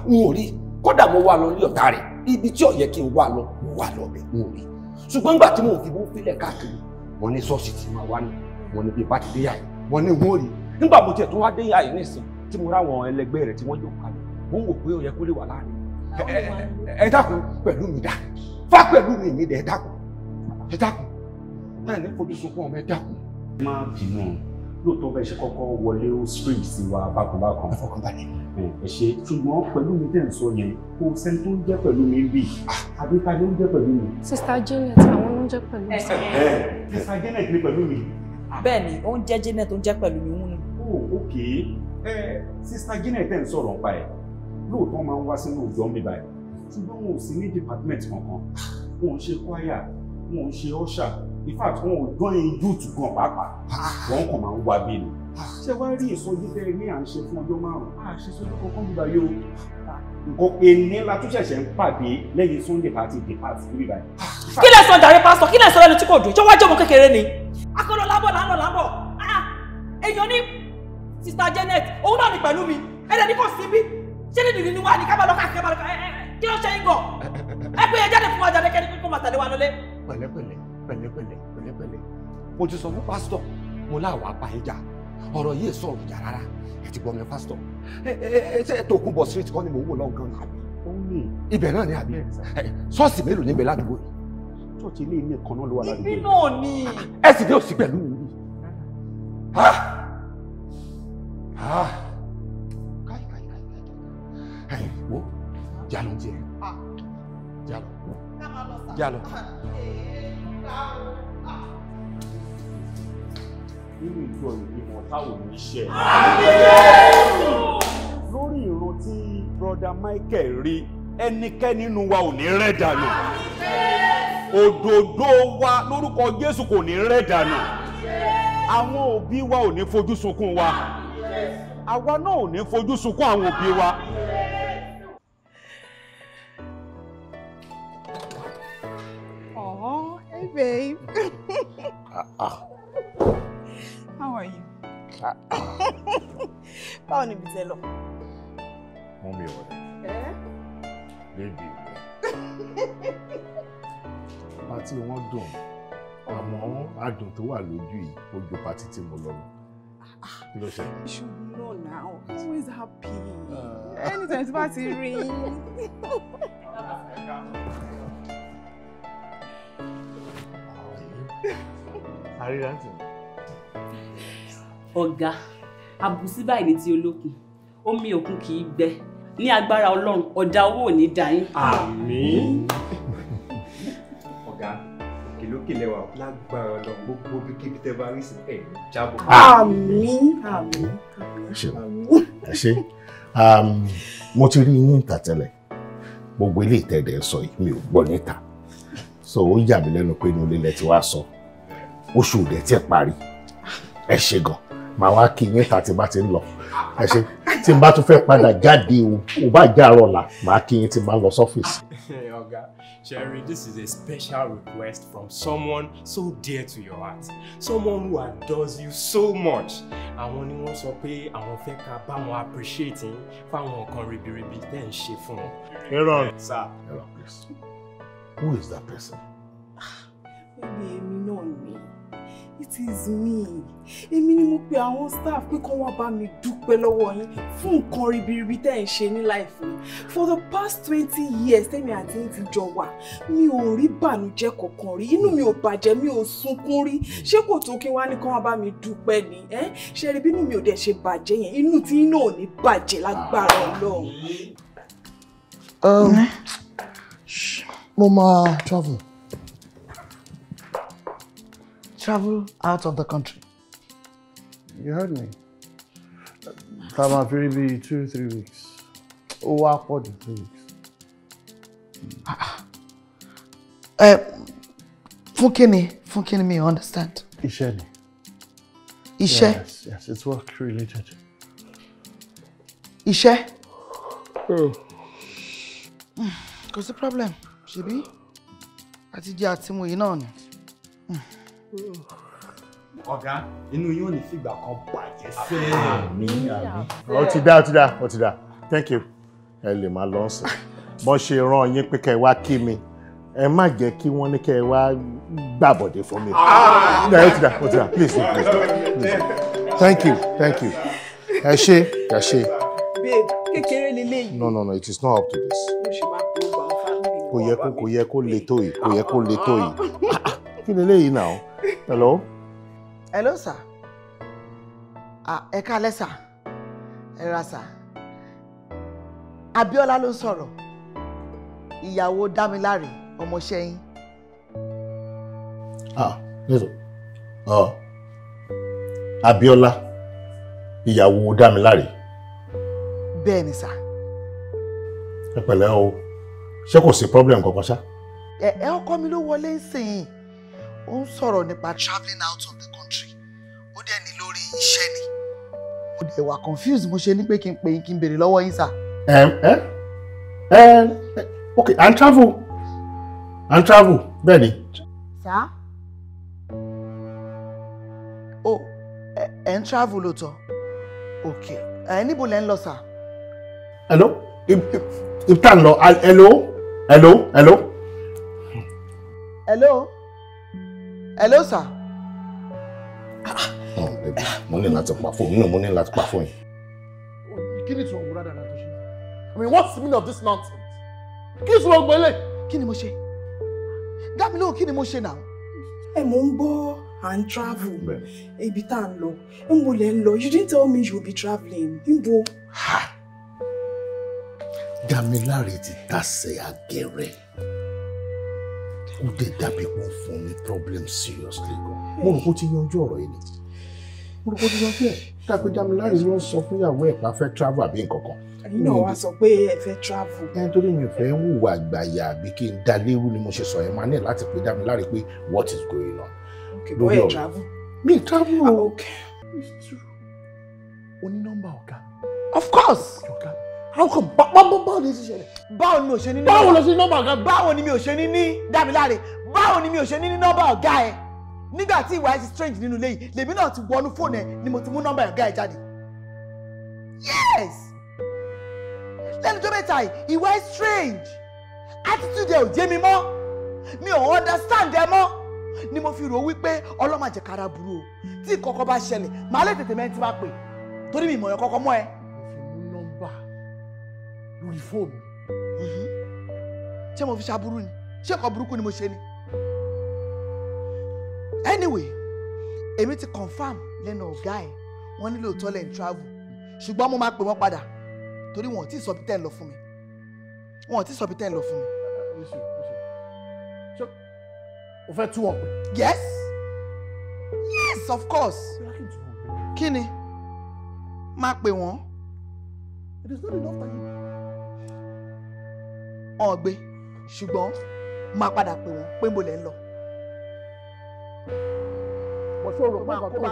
n ò rí kódà mo wá lọ ní ọ̀tá rẹ̀ ibi tí ó yẹ kí n wá lọ mo wá lọ bẹ̀ n ò rí ṣùgbọ́n nígbà tí mo fi bó filẹ̀ káàkiri wọ́n ní ṣọ́ọ̀ṣì tí máa wá ní wọ́n ní bí bá ti dé yà yìí wọ́n ní wọ́n rí nígbà mo tiẹ̀ tó wá dé yà yìí nísìn tí mo ráwọn ẹlẹgbẹ́ rẹ̀ tí wọ́n yóò kalẹ̀ mo ń wò pé ó yẹ kó lè wà láàrin ẹ dákun pẹ̀lú mi dá fá pẹ̀lú mi dẹ̀ ẹ dákun ẹ ní fojú sunkún ọmọ ẹ dákun. má bínú lóòótọ́ bẹ́ẹ̀ ṣe kọ́kọ́ wọlé ó straight sí wa bákanbákan fọkànbalẹ̀ ẹ ṣe ṣùgbọ́n pẹ̀lú mi tẹ̀ ń sọ yẹn kò sẹ́ni tó ń jẹ́ pẹ̀lú mi rí àbí ká ló ń jẹ́ pẹ̀lú mi. Sister Janet àwọn ló ń jẹ́ pẹ̀lú mi. Sister Janet ní pẹ̀lú mi. bẹ́ẹ̀ni ó ń jẹ́ Janet tó ń jẹ́ pẹ̀lú mi wúni. oh ok Sister Janet tẹ̀ ń sọ̀rọ̀ nípa ẹ̀ lóòótọ́ máa ń wá sínú ìjọ mi báyìí ṣùgbọ́n wọn ò sí ní department kankan wọn ò ṣe choir wọn ò ṣe usher in fact wọn ò join youth gan pàápàá wọn kàn máa ń wá bí ni. ṣé wàá rí ìsọjí tẹ ní à ń ṣe fún ọjọ́ márùn-ún a ṣe sójú kankan bíbá yóò nǹkan èní la tún ṣẹ̀ṣẹ̀ ń pàdé lẹ́yìn Sunday party depart bíbá yìí. kí lẹ sọ jàre pásítọ̀ kí lẹ sọ lẹ́nu tí kò dùn ṣé wàá jẹ́ ọmọ kékeré ni. akọlọ lábọ̀ èèyàn ní Sister Janet òun náà ní pẹ̀lú mi ẹ̀rẹ̀ ní kò sí bí ṣé ní nìyí ni wà ní kábàlọ́ káàkiri kí ló ṣe ń gọ̀ ẹ pé ẹ jáde fún wa jáde kẹ́ni kó máa tẹ̀lé wa lọlé. pẹ̀lẹ́pẹ̀lẹ́ mo ti sọ fún pásítọ̀ mo láwọ̀ apá yín jà ọ̀rọ̀ yìí sọ̀rọ̀ ìjà rárá ẹ ti gbọ́ mi pásítọ̀ ẹ tó kún bọ̀ street kọ́ ni mò ń wò lọ́gán náà àbí ibẹ̀ náà ni àbí ṣọ́ọ̀ṣì mélòó níbẹ̀ ládùúgbò yìí. ṣọ́ọ̀ṣì ilé ilé kan náà ló wà ládùúgbò yìí. ibi náà ni. ẹ sì dé òsì pẹ̀lú mi. wo jalo jẹ jalo. nínú ìjọ ìgbìmọ̀ táwọn oníṣẹ́ lórí ìran tí broda Michael rí ẹnikẹ́ni nínú wa ò ní rẹ̀ dànù òdòdó wa lórúkọ Jésù kò ní rẹ̀ dànù àwọn òbí wa ò ní fojú sunkún wa àwa náà ò ní fojú sunkún àwọn òbí wa. Oh, hey babe. How are you? Báwo ni bìtẹ́ lọ? Mọ́mí ọ̀rẹ́. Bébì rẹ̀. Pátì wọn dùn. Àmọ́ adùn tó wà lójú yìí, ó ju pátì tí mo lọ. Kí ló ṣe? You should know now. Always happy. Anytime tí bá ti rí. Ọ̀gá, àbùsí báyìí ní ti olókun, omi òkun kì í gbẹ. Ní agbára Ọlọ́run, ọ̀dà owó ò ní dà yín. Àmín. Ọ̀gá, òkèlókè lẹ́wà lágbára Ọlọ́run gbogbo kíkí tẹ́ bá rí sí ẹ̀ jábọ̀. Àmín. Àmín. Ẹ ṣé. Mo ti rí yín ìta tẹ́lẹ̀. Gbogbo ilé ìtẹ̀dẹ̀ sọ yìí mi ò gbọ́ níta. so ó yà mí lẹ́nu pé inú ilé lẹ ti wá sọ oṣù rẹ̀ tí ẹ parí ẹ ṣe gan màá wá kí yín ta tí bá ti ń lọ ẹ ṣe tí n bá tún fẹ́ padà jáde ò bá já àárọ̀ la màá kí yín tí n bá lọ sọ́fíìsì. Oga, Sherry, this is a special request from someone so dear to your heart, someone who adores you so much. Àwọn ni wọ́n sọ pé àwọn fẹ́ ká bá wọn appreciate yín fáwọn nǹkan ribiribi tẹ́ ń ṣe fún wọn. Aaron, sir. Aaron, please. Who is that person? Maybe èmi náà ni. It is me. Èmi ni mo pe àwọn staff pé kó wá bá mi dúpẹ́ lọ́wọ́ yín fún nǹkan ribiribi tẹ́ ń ṣe ní life mi. For the past 20 years tẹ́mi àti yín ti jọ wà, mi ò rí bànújẹ́ kankan rí. Inú mi ò bàjẹ́, mi ò sunkún rí. Ṣé kò tó kí wá ní kó wá bá mi dúpẹ́ ni? Ṣé rí bínú mi ò dẹ̀ ṣe bàjẹ́ yẹn? Inú tí inú ò ní bàjẹ́ lágbára Ọlọ́run. Mo máa travel. Travel out of the country. You heard me. That might really be 2-3 weeks. Oh, I'll put 3 weeks. Fún kíni mi understand. Iṣẹ́ ni. Iṣẹ́? Yes, it's work related. Iṣẹ́? Kò sí problem, ṣebí? Àti jẹ́ àtìmú yìí náà ni. Ọ̀gá, inú yín ò ní fìgbà kan bàjẹ́ sí. Àmín. Ó ti dá. Thank you. Ẹ lè máa lọ sìn. Bọ́n ṣe rán yín pé kẹ́ ẹ wá kí mi. Ẹ má jẹ́ kí wọ́n ní kẹ́ ẹ wá gbàbọ̀dé fún mi. Ó ti dá. Please. Thank you. Ẹ ṣé. Babe, kékeré leléyìí. No, it is not up to this. Kò yẹ kó le tó yìí. Kí leléyìí now? Hello? Hello, sir. Ẹ káalẹ́ sir. Ẹ ra sir. Abíọ́lá ló sọ̀rọ̀. Ìyàwó Dámiláre, ọmọọṣẹ́ yín. Listen. Abíọ́lá, ìyàwó Dámiláre. Bẹ́ẹ̀ ni sir. Ẹ pẹ̀lẹ́ o. Ṣé kò sí problem kankan ṣá? Ọkọ mi ló wọlé ńsìn. Ó ń sọ̀rọ̀ nípa travelling out of the country. Ó dẹ̀ ní lórí iṣẹ́ ni. Ó dẹ̀ wà confused mo ṣe ní pé kí n pè yín kí n béèrè lọ́wọ́ yín sà. Okay, and travel, bẹ́ẹ̀ ni. Sà? Ẹ ń travel lóòótọ́. Okay, níbo lẹ ń lọ sà? Hello? If tá ń lọ, Hello, sir. Baby, mo ní láti pa fóònù. Kí ni ìtumọ̀ òwúrọ̀ dáadáa tó ṣe? I mean, what's the meaning of this nonsense? Kí ni ìtumọ̀ gbẹ́lẹ̀? Kí ni mo ṣe? Dá mi lóhùn, kí ni mo ṣe náà? Mo ń gbọ́ à ń travel. Ibi tá ń lọ. Níbo lẹ ń lọ? You didn't tell me you will be traveling. Níbo? Dámiláre ti tàsẹ̀ àgẹ̀rẹ̀. Ó dẹ̀ dàbí kó fún ní problem seriously gan. Mo rò kó ti yanjú ọ̀rọ̀ yìí ni. Mo rò kó ti yanjú ẹ̀. Dàbí Dámiláre ló ń sọ fún ìyàwó ẹ̀ pa fẹ́ travel àbí nǹkan kan. Ẹ̀yin náà wá sọ pé ẹ fẹ́ travel. Nítorí mi ò fẹ́ hùwà àgbàyà àbí kí n da lérú ni mo ṣe sọ yẹn máa ní láti pé Dámiláre pé what is going on. Okay, boy, ẹ travel. Mi travel o. Okay. It's true. O ní nọ́mbà ọ̀gá. Of course. Ọ̀gá. How come? Báwo ni ṣe ṣẹlẹ̀? Báwo ni mi ò ṣe ní ní Báwo ló ṣe nọ́mbà ọ̀gá? Báwo ni mi ò ṣe ní ní Dámiláre? Báwo ni mi ò ṣe ní ní nọ́mbà ọ̀gá ẹ? Nígbà tí ìwà ẹ ti strange nínú ilé yìí, lèmi náà ti wọnú fóònù ẹ ni mo ti mú nọ́mbà ọ̀gá ẹ jáde. Yes! Lẹ́nu tó mẹ́ta yìí, ìwà ẹ strange. Attitude ẹ ò jẹ́ mi mọ́. Mi ò understand ẹ mọ́. Ni mo fi rò wípé ọlọ́mọ àjẹkára burú o. Tí ìkọ̀kọ̀ bá ṣẹlẹ̀, màá lè tètè mẹ́rin tí máa pè. Torí mi ìmọ̀ ẹ̀ kọ́kọ́ mọ́ ẹ. Lórí fóònù. Ṣé mo fi ṣàbúrú ni? Ṣé nǹkan burúkú ni mo ṣe ni? Anyway, èmi ti confirm lẹ́nu ọ̀gá ẹ̀ wọ́n nílò tọ́lẹ̀ ń travel ṣùgbọ́n mo máa pè wọ́n padà torí wọn ò tí ì sọ bí tẹ́ ń lọ fún mi. Ṣé o fẹ́ tú wọn pè? Yes, of course. Kí ni? Máa pè wọ́n. It is not enough time. Ọ̀gbẹ́ ṣùgbọ́n máa padà pè wọ́n pé mo lè ń lọ. Mo ṣòro pé nǹkan tó ṣe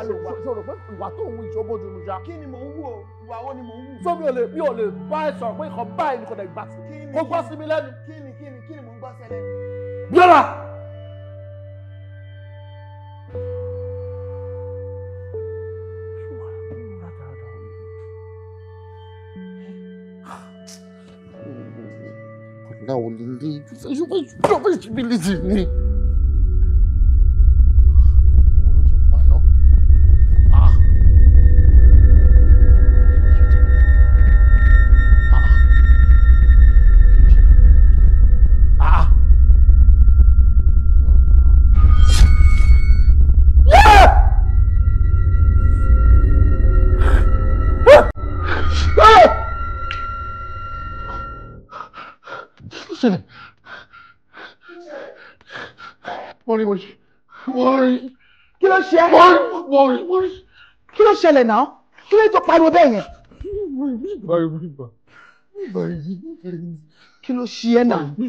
ṣòro pé ìwà tó ń wù ìṣó bójú mu ṣá. Kí ni mò ń wù o? Ìwà wo ni mò ń wù? So mi ò lè bá ẹ sọ̀rọ̀ pé nǹkan báyìí ni kò dẹ̀ gbà sí. Kó gbọ́ sí mi lẹ́nu. Kí ni mò ń gbọ́ sí ẹ lẹ́nu? Bíọ́lá! Now, Lindy, you fẹ́ humility ni. Mori. Kí ló ṣe? Mori. Kí ló ṣẹlẹ̀ náà? Kí ló tó pariwo bẹ́ẹ̀ yẹn? Kí ló ṣe ẹ́ náà? Kí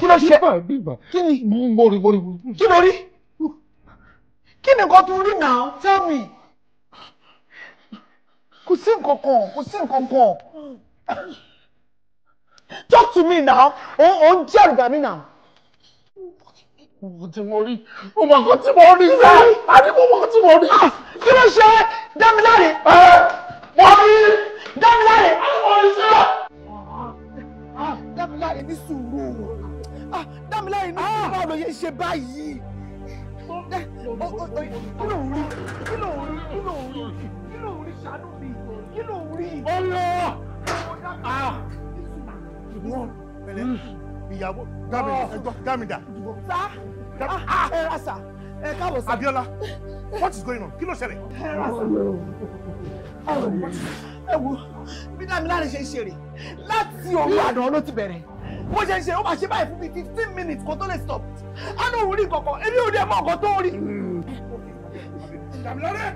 ló ṣe? Kí ni? Mori. Kí ló rí? Kí ni nǹkan tó rí náà? Tell me. Kò sí nǹkan kan. Talk to me now. Ó ń jẹ́ àrùbá mi now. Tí mo rí, mo mọ̀ nǹkan tí mo rí sẹ́, àní mo mọ̀ nǹkan tí mo rí. Kí ló ṣe? Dámiláre. Mo rí. Dámiláre. Mo rí sẹ́. Dámiláre ní sùúrù. Dámiláre ní sùúrù báwo ló yẹ ṣe báyìí? Kí ló ń rí? Ṣàánú mi. Kí ló ń rí? Ìyàwó Dámidà. Sá. Sá. Káàbọ̀ sá. Abiola, what is going on? Kí ló ṣẹlẹ̀? Ẹ wo, bí Dámiláre ṣe ń ṣeré láti òru àná ló ti bẹ̀rẹ̀. Bó ṣe ń ṣe, ó máa ṣe báyìí fún mi 15 minutes kó tó lè stop. A ní òun rí nǹkankan, èmi ò dé mọ̀ nǹkan tó rí. Dámiláre.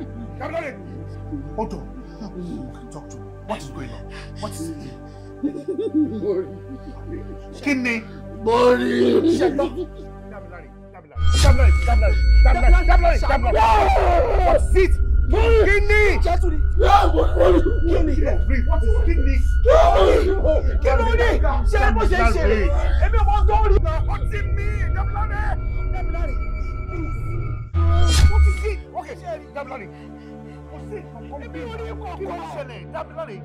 Hold on. Talk to me. What is going on? What is it? Kí ni? Mori. Dámiláre. What's it? Kí ni? What is kí ni? Kí ló rí? Ṣé bó ṣe ń ṣe? Èmi ò mọ̀ tó rí. What is me? Dámiláre. What is it? Okay, Dámiláre. Èmi ò rí kọ̀ọ̀kan. Kí ló ṣẹlẹ̀? Dámiláre.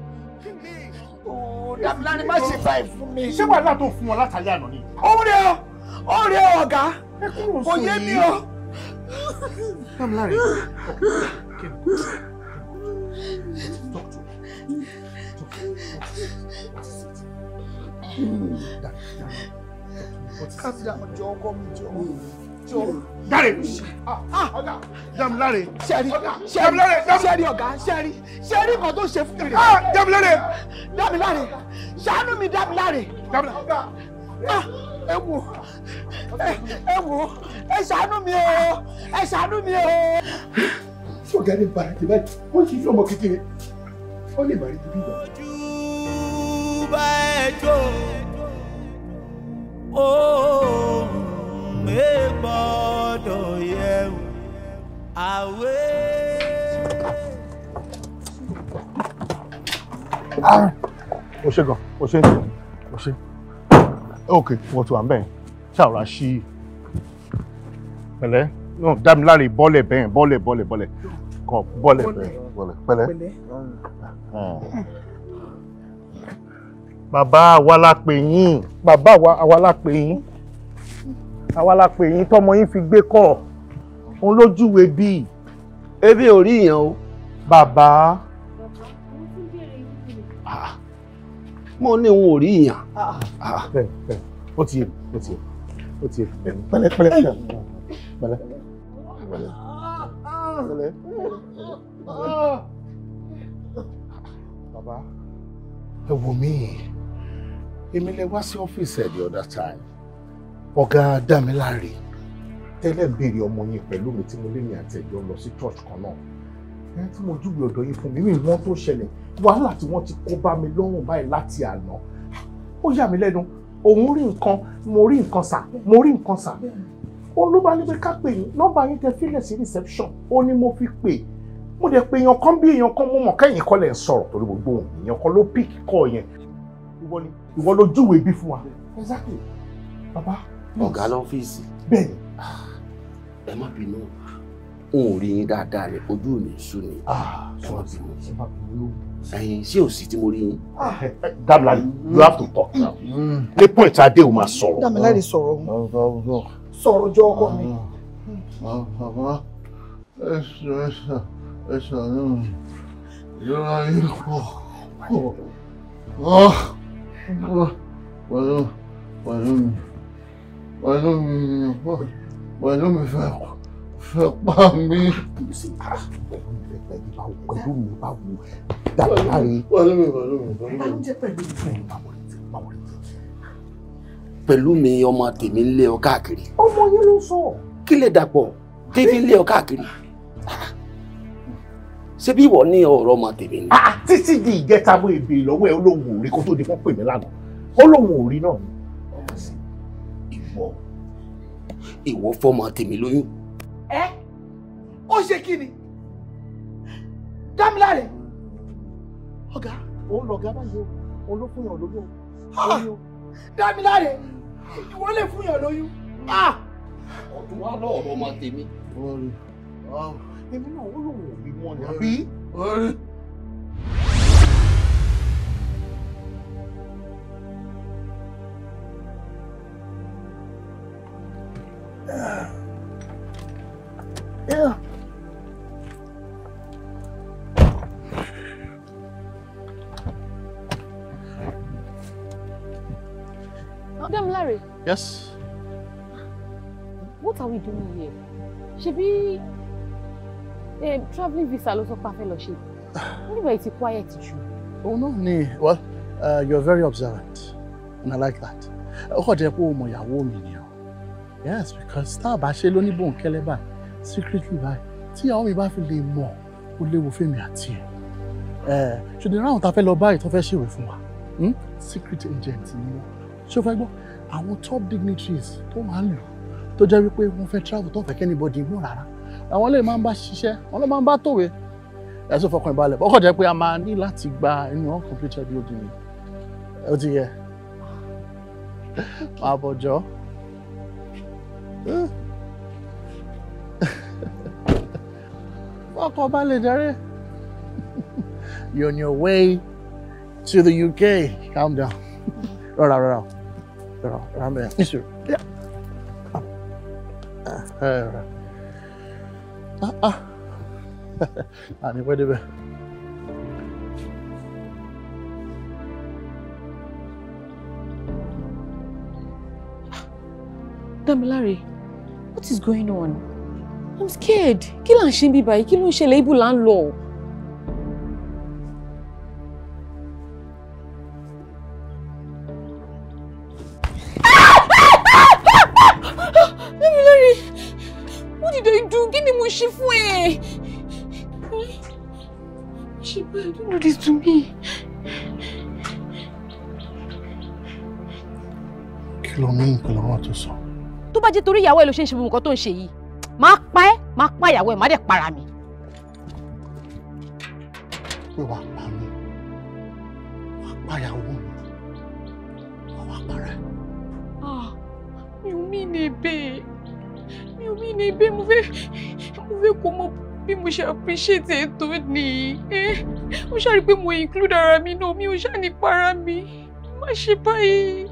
Dámiláre má ṣe báyìí fún mi. Ṣé wàhálà tó fún ọ látàlẹ́ àná ni? Ó rí ọ̀gá. Kò yé mi o. Dámiláre. Calm down, jọ̀ọ́ ọkọ mi jọ̀ọ́. Dáre. Dámiláre. Ṣẹ́rí ọ̀gá, ṣẹ́rí nǹkan tó ṣe fún mi rẹ̀. Dámiláre. Ṣàánú mi Dámiláre. Ẹ wò, ẹ ṣàánú mi o, ẹ ṣàánú mi o. Ṣọ̀gá ní bàrà tí báyìí, wọ́n ṣì fi ọmọ kékeré, ó lè bàrà tí bí ìgbà. Ojú bá ẹjọ́, ó mẹ́ gbọ́dọ̀ yẹ̀ wò, àwẹ̀. O ṣe gan, o ṣe. Ok, wọ́n ti wà ń bẹ̀ ṣàwòrán sí pẹ̀lẹ́. Dámiláre bọ́lẹ̀ bẹ́ẹ̀ bọ́lẹ̀ kan bọ́lẹ̀ bẹ́ẹ̀ pẹ̀lẹ́. Bàbá àwa la pè yín. Bàbá àwa la pè yín. Àwa la pè yín tọ́mọ yín fi gbé kọ́. Òun lójúwe bíi. Ebi ò rí ìyàn o. Bàbá. Mo ní òun ò rí ìyàn. Bẹ́ẹ̀ ó ti yé pẹ̀lẹ́. Bàbá ẹ wò mí, èmi lè wá sí ọ́fíìsì ẹ̀ the other time. Ọ̀gá Dámiláre tẹ́lẹ̀ béèrè ọmọ yín pẹ̀lú mi tí mo lé ní àtẹ̀jọ́ lọ sí church kan náà. Ẹni tí mo júwe ọ̀dọ̀ yín fún mi wọ́n tó ṣẹlẹ̀ wàhálà tí wọ́n ti kó bá mi lọ́rùn báyìí láti àná. Ó yà mí lẹ́nu, òun rí nǹkan mo rí nǹkan sà mo rí nǹkan sà ó ló bá ní pé ká pè yín nọ́mbà yín tẹ fílẹ̀ sí reception ó ní mo fi pè mo dẹ̀ pé èèyàn kan bí èèyàn kan mo mọ̀ kẹ́yìn kọ́ lẹ̀ ń sọ̀rọ̀ torí gbogbo òun èèyàn kan ló pick call yẹn ìwọ ló júwèé bí fún wa. exactly bàbá. ọ̀gá lọ́fíìsì. bẹ́ẹ̀ni. ẹ má bínú n ò rí yín dáadáa ní ojú mi sú ni. ẹ̀yin ṣé ò sí tí mo rí yín. Damilare you have to talk now. ní point adé o máa sọ̀rọ̀. Damilare sọ̀rọ̀ sọ̀rọ̀ jọ ọkọ mi. bàbá ẹ ṣàánú mi ìrora yìí pọ̀ pẹ̀lú mi fẹ́ pa mí. pẹ̀lú mi bá wù Damilare. pẹ̀lú mi ọmọ tèmi ń lé ọ káàkiri. ọmọ yẹn ló sọ. kí lè dàpọ̀ tèmi ń lé ọ káàkiri. ṣé bí ìwọ ní ọ̀rọ̀ ọmọ tèmi ni. títí di ìjẹta bó ebè lọ́wọ́ ẹ ó lóun ò rí kó tó di fún pèmí lánàá ó lóun ò rí náà. ìwọ fọmọ tèmi lóyún. ó ṣe kí ni Damilare. ọ̀gá òun lọ̀gá báyìí o òun ló fún yàn lóyún o. Damilare ìwọ lè fún yàn lóyún. ọdún wa lọ́ọ̀rọ̀ ọmọ tèmi. èmi náà ó lóun ò bí wọn ni àbí. Yeah. Damilare. Yes. What are we doing here? Ṣebí traveling visa ló sọ pé a fẹ́ lọ ṣe. Nígbà tí quiet jù. Oh no, well, you're very observant, and I like that. Ó kàn jẹ́ pé o mọ ìyàwó mi ni o. Yes, because tá a bá ṣe lóní bòńkẹ́lẹ́ báyìí, secretly báyìí, tí ìyàwó mi bá fi lè mọ̀, ó léwu fèmí àti ẹ̀. Ṣùgbọ́n ráhùn tá a fẹ́ lọ báyìí tó fẹ́ ṣèwé fún wa. Secret agent ni wọ́n. Ṣé o fẹ́ gbọ́? Àwọn top dignitaries tó máa ń lò tó jẹ́ wípé wọ́n fẹ́ travel tó fẹ́ kẹ́ anybody mú rárá. Àwọn lè máa ń bá ṣiṣẹ́, wọ́n ló máa ń bá tòwé. Ẹ̀sùn fọkàn ìbalẹ̀. Ó kàn jẹ́ pé a máa ní láti gba inú uncompleted building ni. Ó ti yẹ. Máa bọ̀ jọ. Fọkàn balẹ̀ jàre. You're on your way to the UK. Calm down. Rọra. Nisu. Yeah. Ani where did we? Damilare, what is going on? I'm scared. Kí là ń ṣe bí báyìí? Kí ló ń ṣẹlẹ̀? Ibo là ń lọ? Damilare, what did I do? Kí ni mo ṣe fún ẹ? Don't do this to me. Kí ló mean pẹ̀lú ọ̀rọ̀ tó sọ? Tó bá jẹ́ torí ìyàwó ẹ ló ṣe ń ṣe gbogbo nǹkan tó ń ṣe yìí, máa pa ìyàwó ẹ, máa dẹ̀ para mi. Pé wàá pa mí, wàá pa ìyàwó mi, wàá para ẹ̀. Mi ò mí ní ibẹ̀, mo fẹ́ kó mọ̀ bí mo ṣe appreciate ètò ni. Mo ṣàrí pé mo include ara mi náà, mi ò ṣá ní para mi. Má ṣe báyìí.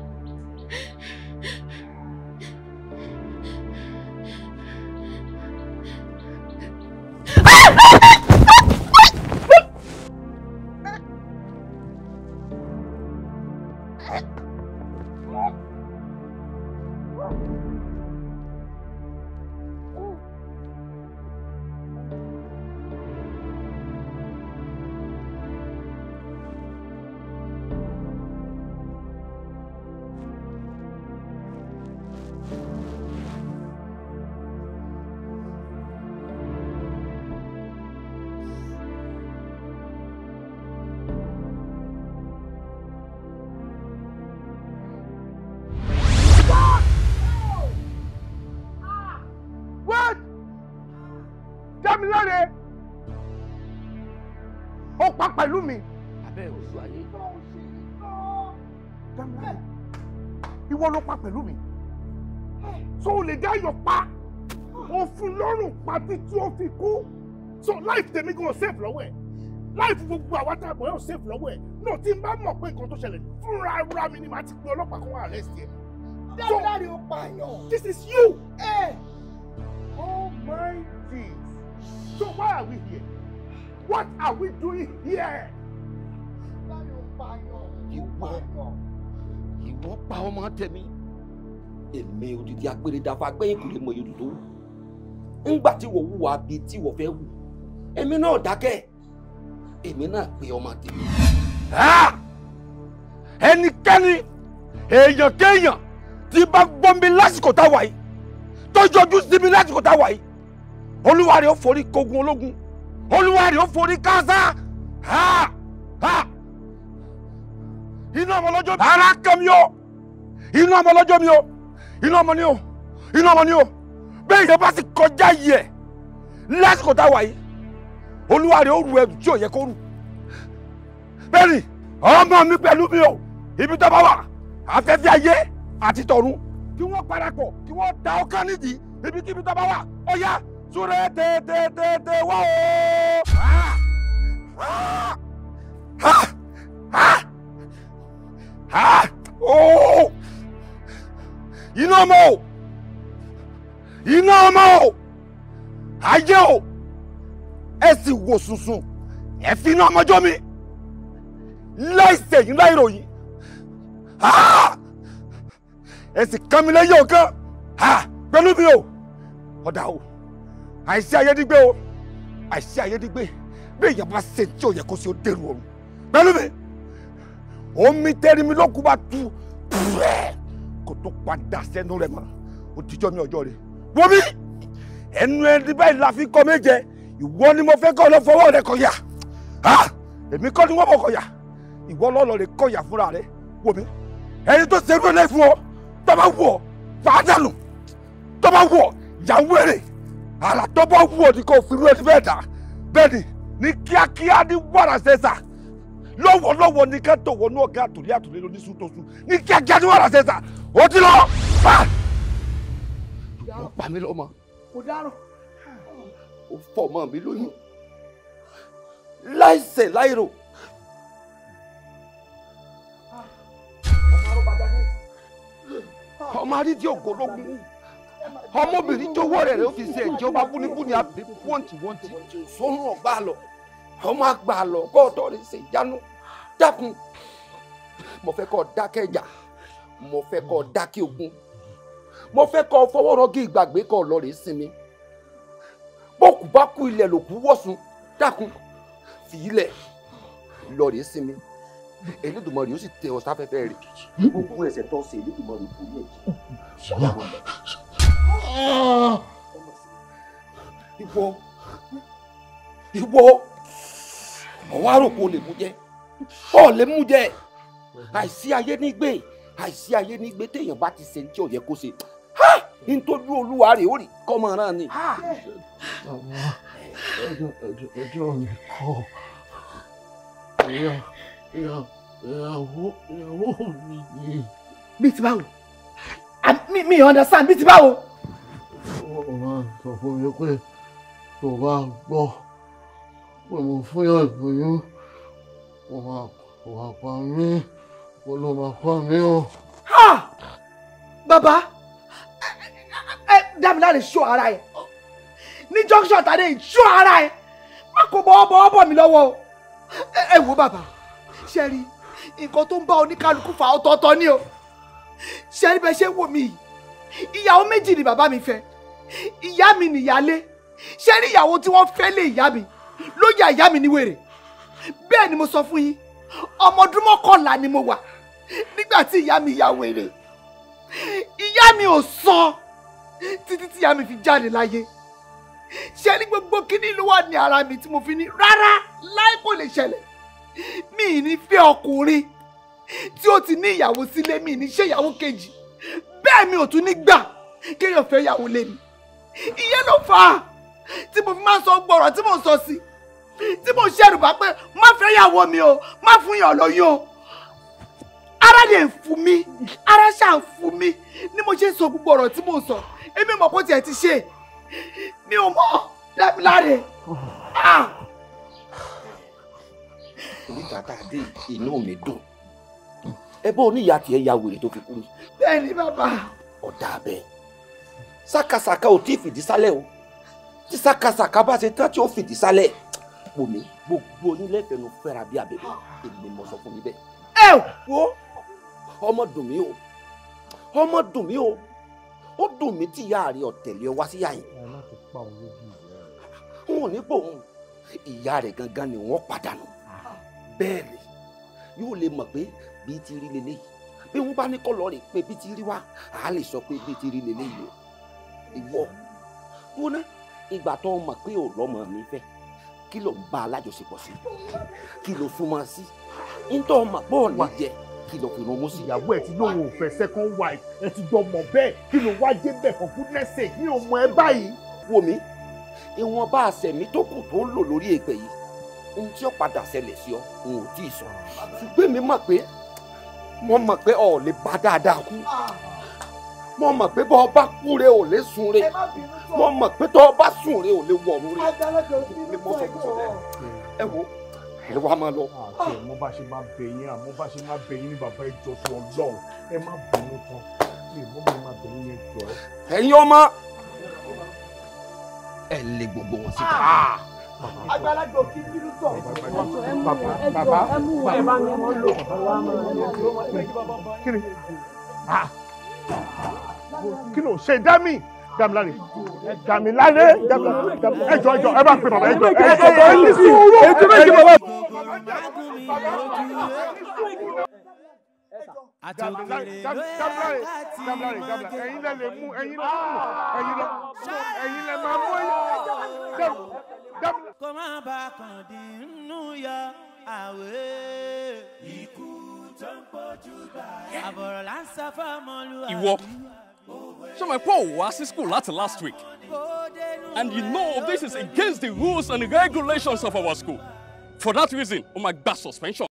pa pẹ̀lú mi. abẹ́ òṣù ayé. Damilare, ìwọ ló pa pẹ̀lú mi. So o lè dá Ayọ̀ pa. O fún lọ́rùn pa títí ó fi kú. So life tèmi gan safe lọ́wọ́ ẹ̀. Life gbogbo àwa tá a bọ̀ yóò safe lọ́wọ́ ẹ̀. No, tí n bá mọ̀ pé nǹkan tó ṣẹlẹ̀ fúnra ara mi ni màá ti pe ọlọ́pàá kan wá arrest ẹ̀. Damilare ó pààyàn. This is you. Oh my Jesus. So why are we here? What are we doing here? Ìwọ pa ọmọ tèmi. Èmi odidi agbèrèdàfà gbẹ̀yìn kò lè mọ ìlú tó wù. Ńgbà tí wọ́n wúwa bíi tí wọ́n fẹ́ wù. Èmi náà dákẹ́. Èmi náà pe ọmọ tèmi. Ẹnikẹ́ni èèyàn kéèyàn tí bá gbọ́ mi lásìkò tá a wà yìí tó yọjú sí mi lásìkò tá a wà yìí Olúwa rẹ̀ ó forí kogun ológun Olúwa rẹ̀ ó forí káásá. Iná ọmọ lọ́jọ́ mi. Ara kan mi o. Iná ọmọ lọ́jọ́ mi o. Iná ọmọ ni o. Iná ọmọ ni o. Bẹ́ẹ̀ yẹn bá sì kọjá yìí ẹ̀ lásìkò tá a wà yìí Olúwa rẹ̀ ó ru ẹrù tí ò yẹ kó rù. Bẹ́ẹ̀ni ọmọ mi pẹ̀lú mi o. Ibi tó bá wà afẹ́fẹ́ ayé àti tọ̀run kí wọ́n parapọ̀ kí wọ́n da ọkàn nídìí ibikíbi tó bá wà ó yá súré tètè wá o. Iná ọmọ o, iná ọmọ o, ayé o, ẹ sì wò sùnsùn ẹ fi iná ọmọ jọ mi láìsẹ̀yìn láìròyìn. Ẹ sì kàn mí lẹ́yìn ọ̀kan pẹ̀lú mi o. Ọ̀dà o, àìsí ayédígbé o, àìsí ayédígbé bí èèyàn bá ṣe tí ò yẹ kó ṣe ó dèrò ọ̀run pẹ̀lú mi. Omi tẹ́rí mi ló kú bá tu kò tó padà sẹ́nu rẹ̀ mọ́. Ó dijọ́ mi ọjọ́ rẹ̀. Wo mi ẹnu ẹni báyìí la fi kọ́ méje. Ìwọ ni mo fẹ́ kọ́ lọ fọwọ́ rẹ̀ kọ̀yà. Èmi kọ́ ni wọ́n bọ̀ kọ̀yà. Ìwọ lọ́lọ́ rẹ̀ kọ̀yà fúnra rẹ̀. Wo mi ẹni tó ṣerú ẹ̀ fún ọ tó bá wù ọ́ fàádànù tó bá wù ọ́ yàwó èrè àrà tó bá wù ọ́ ni kò fi rú ẹni bẹ́ẹ̀ dà. Bẹ́ẹ̀ni ní kíákíá ní wàrà ṣẹṣà lọ́wọ́lọ́wọ́ ní ká tó wọnú ọ̀gá àtòlé lóní sútòsú ní kíákíá ní wàrà ṣẹṣà ó ti lọ. Ó pa mí lọ́mọ. Ó dárò. Ó fọ́ ọmọ mi lóyún láìṣẹ̀ láìrò. Ọmọ àrídìí ògológun ọmọbìnrin tó wọ́ rẹ̀ ó fi ṣe ẹ̀jẹ̀ ọba búnibúni àbí wọ́ntìwọ́ntì sórun ọ̀gbà lọ ọmọ àgbà lọ kó ọ̀dọ́ rẹ̀ ṣe ìjánu dákun. Mo fẹ́ kó dákẹ́ ìjà, mo fẹ́ kó dákẹ́ ogun, mo fẹ́ kó fọwọ́ rọ́gí ìgbàgbé kó lọ rè sinmi. Bókù bá kú ilẹ̀ lòkú wọ̀sùn dákun fi ilẹ̀ lọ rè sinmi. Elédùmarè yóò sì tẹ ọ sáfẹ́fẹ́ rẹ̀. Gbogbo ẹ̀ṣẹ̀ tó ṣe Elédùmarè kò ní ẹ̀jẹ̀. Ìwọ ọwọ́ àròkọ lè mú jẹ ọ lè mú jẹ. Àìsí ayé nígbè, àìsí ayé nígbè téèyàn bá ti ṣe ní tí ò yẹ kó ṣe nítorí Olúwa rẹ̀ ó rí kọ́mọ náà ni. Ẹjọ́ mi kọ́ ìyàwó mi ni. Bí ti báwo? Mi understand bí ti báwo? Ó máa ń sọ fún mi pé tó bá gbọ́ pé mo fún yàn ìgbóyún, mo máa wà pa mí, mo ló máa pa mí o. Bàbá, Dámiláre ṣọ́ ara ẹ̀. Ní junction tàdé ṣọ́ ara ẹ̀. Má kó bọ́ mi lọ́wọ́ o. Ẹ wo bàbá, ṣe rí nǹkan tó ń bá oníkálukú fà ọ̀tọ̀ọ̀tọ̀ ni o. Ṣe rí bẹ́ẹ̀ ṣe wò mí yìí. Ìyàwó méjì ni bàbá mi fẹ́. Ìyá mi nìyálé. Ṣe rí ìyàwó tí wọ́n fẹ́ lé ìyá mi ló ya ìyá mi ní wèrè. Bẹ́ẹ̀ ni mo sọ fún yín. Ọmọ ọdún 11 ni mo wà nígbà tí ìyá mi ya wèrè. Ìyá mi ò sọ títí tí ìyá mi fi jáde láyé. Ṣe rí gbogbo kíní ló wà ní ara mi tí mo fi ní rárá láì kò lè ṣẹlẹ̀. Mi ì ní fẹ́ ọkùnrin tí ó ti ní ìyàwó sílé, mi ì ní ṣe ìyàwó kejì. Bẹ́ẹ̀ mi ò tún ní gbà kéèyàn fẹ́ ìyàwó lé mi. Ìyẹn ló fà á tí mo fi máa ń sọ gbọ́rọ̀ tí mò ń sọ sí. tí mo ṣẹ̀rù bá pé má fẹ́ yàwó mi o má fún yàn lóyún o ara lè fún mi ara ṣáà fún mi ni mo ṣe sọ gbogbo ọ̀rọ̀ tí mo sọ èmi mọ̀ kó tiẹ̀ ti ṣe mi ò mọ̀ Dámiláre. oríta tá a dé inú mi dùn ẹ bọ́ oníyàá tiẹ̀ ya wèrè tó fi kú ni. bẹ́ẹ̀ ni bàbá. ọ̀dà bẹ́ẹ̀ sákàsàkà ò tí ì fìdí sálẹ̀ o tí sákàsàkà bá ṣe tán tí ó fìdí sálẹ̀ pòmí gbogbo onílẹ̀fẹ̀ẹ́nu fẹ́ra bí abẹ́bẹ́ èmi mo sọ fún mi bẹ́ẹ̀. ẹ wo ọmọ dùn mí o ọmọ dùn mí o ó dùn mí tí ìyá rẹ ọ̀tẹ̀lẹ̀ wá sí yàyìn. n ò ní bò ń ìyá rẹ gangan ni wọ́n pàdánù bẹ́ẹ̀ ni yóò lè mọ̀ pé bíi ti rí lélẹ́yìí bí wọ́n bá ní kọ́lọ́ rẹ̀ pé bíi ti rí wá a lè sọ pé bíi ti rí lélẹ́yìí o ìwọ wọn ná ìgbà tó mọ̀ pé ò lọ́mọ mi fẹ́ kí ló ń bá alájọṣepọ̀ sí kí ló súnmọ́ sí nítorí ọmọ bọ́ọ̀lù jẹ kí ló fi rán mú sí. ìyàwó ẹ ti lóun ò fẹ́ second wife ẹ ti jọ mọ̀ bẹ́ẹ̀ kí ló wá dé bẹ́ẹ̀ for goodness sake ní ọmọ ẹ báyìí. wò mí ìwọ̀n bá àṣẹmí tó kù tó ń lò lórí èpè yìí ohun tí ó padà ṣẹlẹ̀ sí ọ n ò tí ì sọ ṣùgbọ́n mi mọ̀ pé mo mọ̀ pé ọ̀ lè bá dáadáa kú mo mọ̀ pé bọ́ ọba kú re ò lè sun re mo mọ̀ pé tọ́ ọba sùn re ò lè wọ̀run re ni mo sọ fún ọ ẹ wo ẹ wá máa lọ. mo bá ṣe máa bẹ̀ yín mo bá ṣe máa bẹ̀ yín ní bàbá ìjọ tó Ọlọ́run ẹ má bínú tán mi ò mọ̀ máa bẹ̀ yín jọ. ẹ̀yin ọmọ ẹ lé gbogbo wọn síta. àgbàlagbà kí bínú tọ̀. bàbá ẹ bá ní wọn lò. kí ló ṣe Dámiláre ẹjọ ẹ bá pè bàbá ẹjọ ẹ ní sùúrù ètò méjì bàbá. Dámiláre ẹ̀yin lẹ lè mú ẹ̀yin lẹ máa mú ẹ̀yin. kó má bàa kàn dín nínú yọ àwẹ̀ ikú tó ń pọ̀jù báyìí àbọ̀rọ̀ là ń sá fọ́mọlúwa. Ìwọ. So my Paul was in school last week. And you know this is against the rules and the regulations of our school. For that reason, my bad suspension.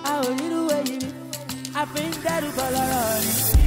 a ò rírú èyí rí a fi ń dẹ́rù bọ̀ lọ́rọ̀ ni.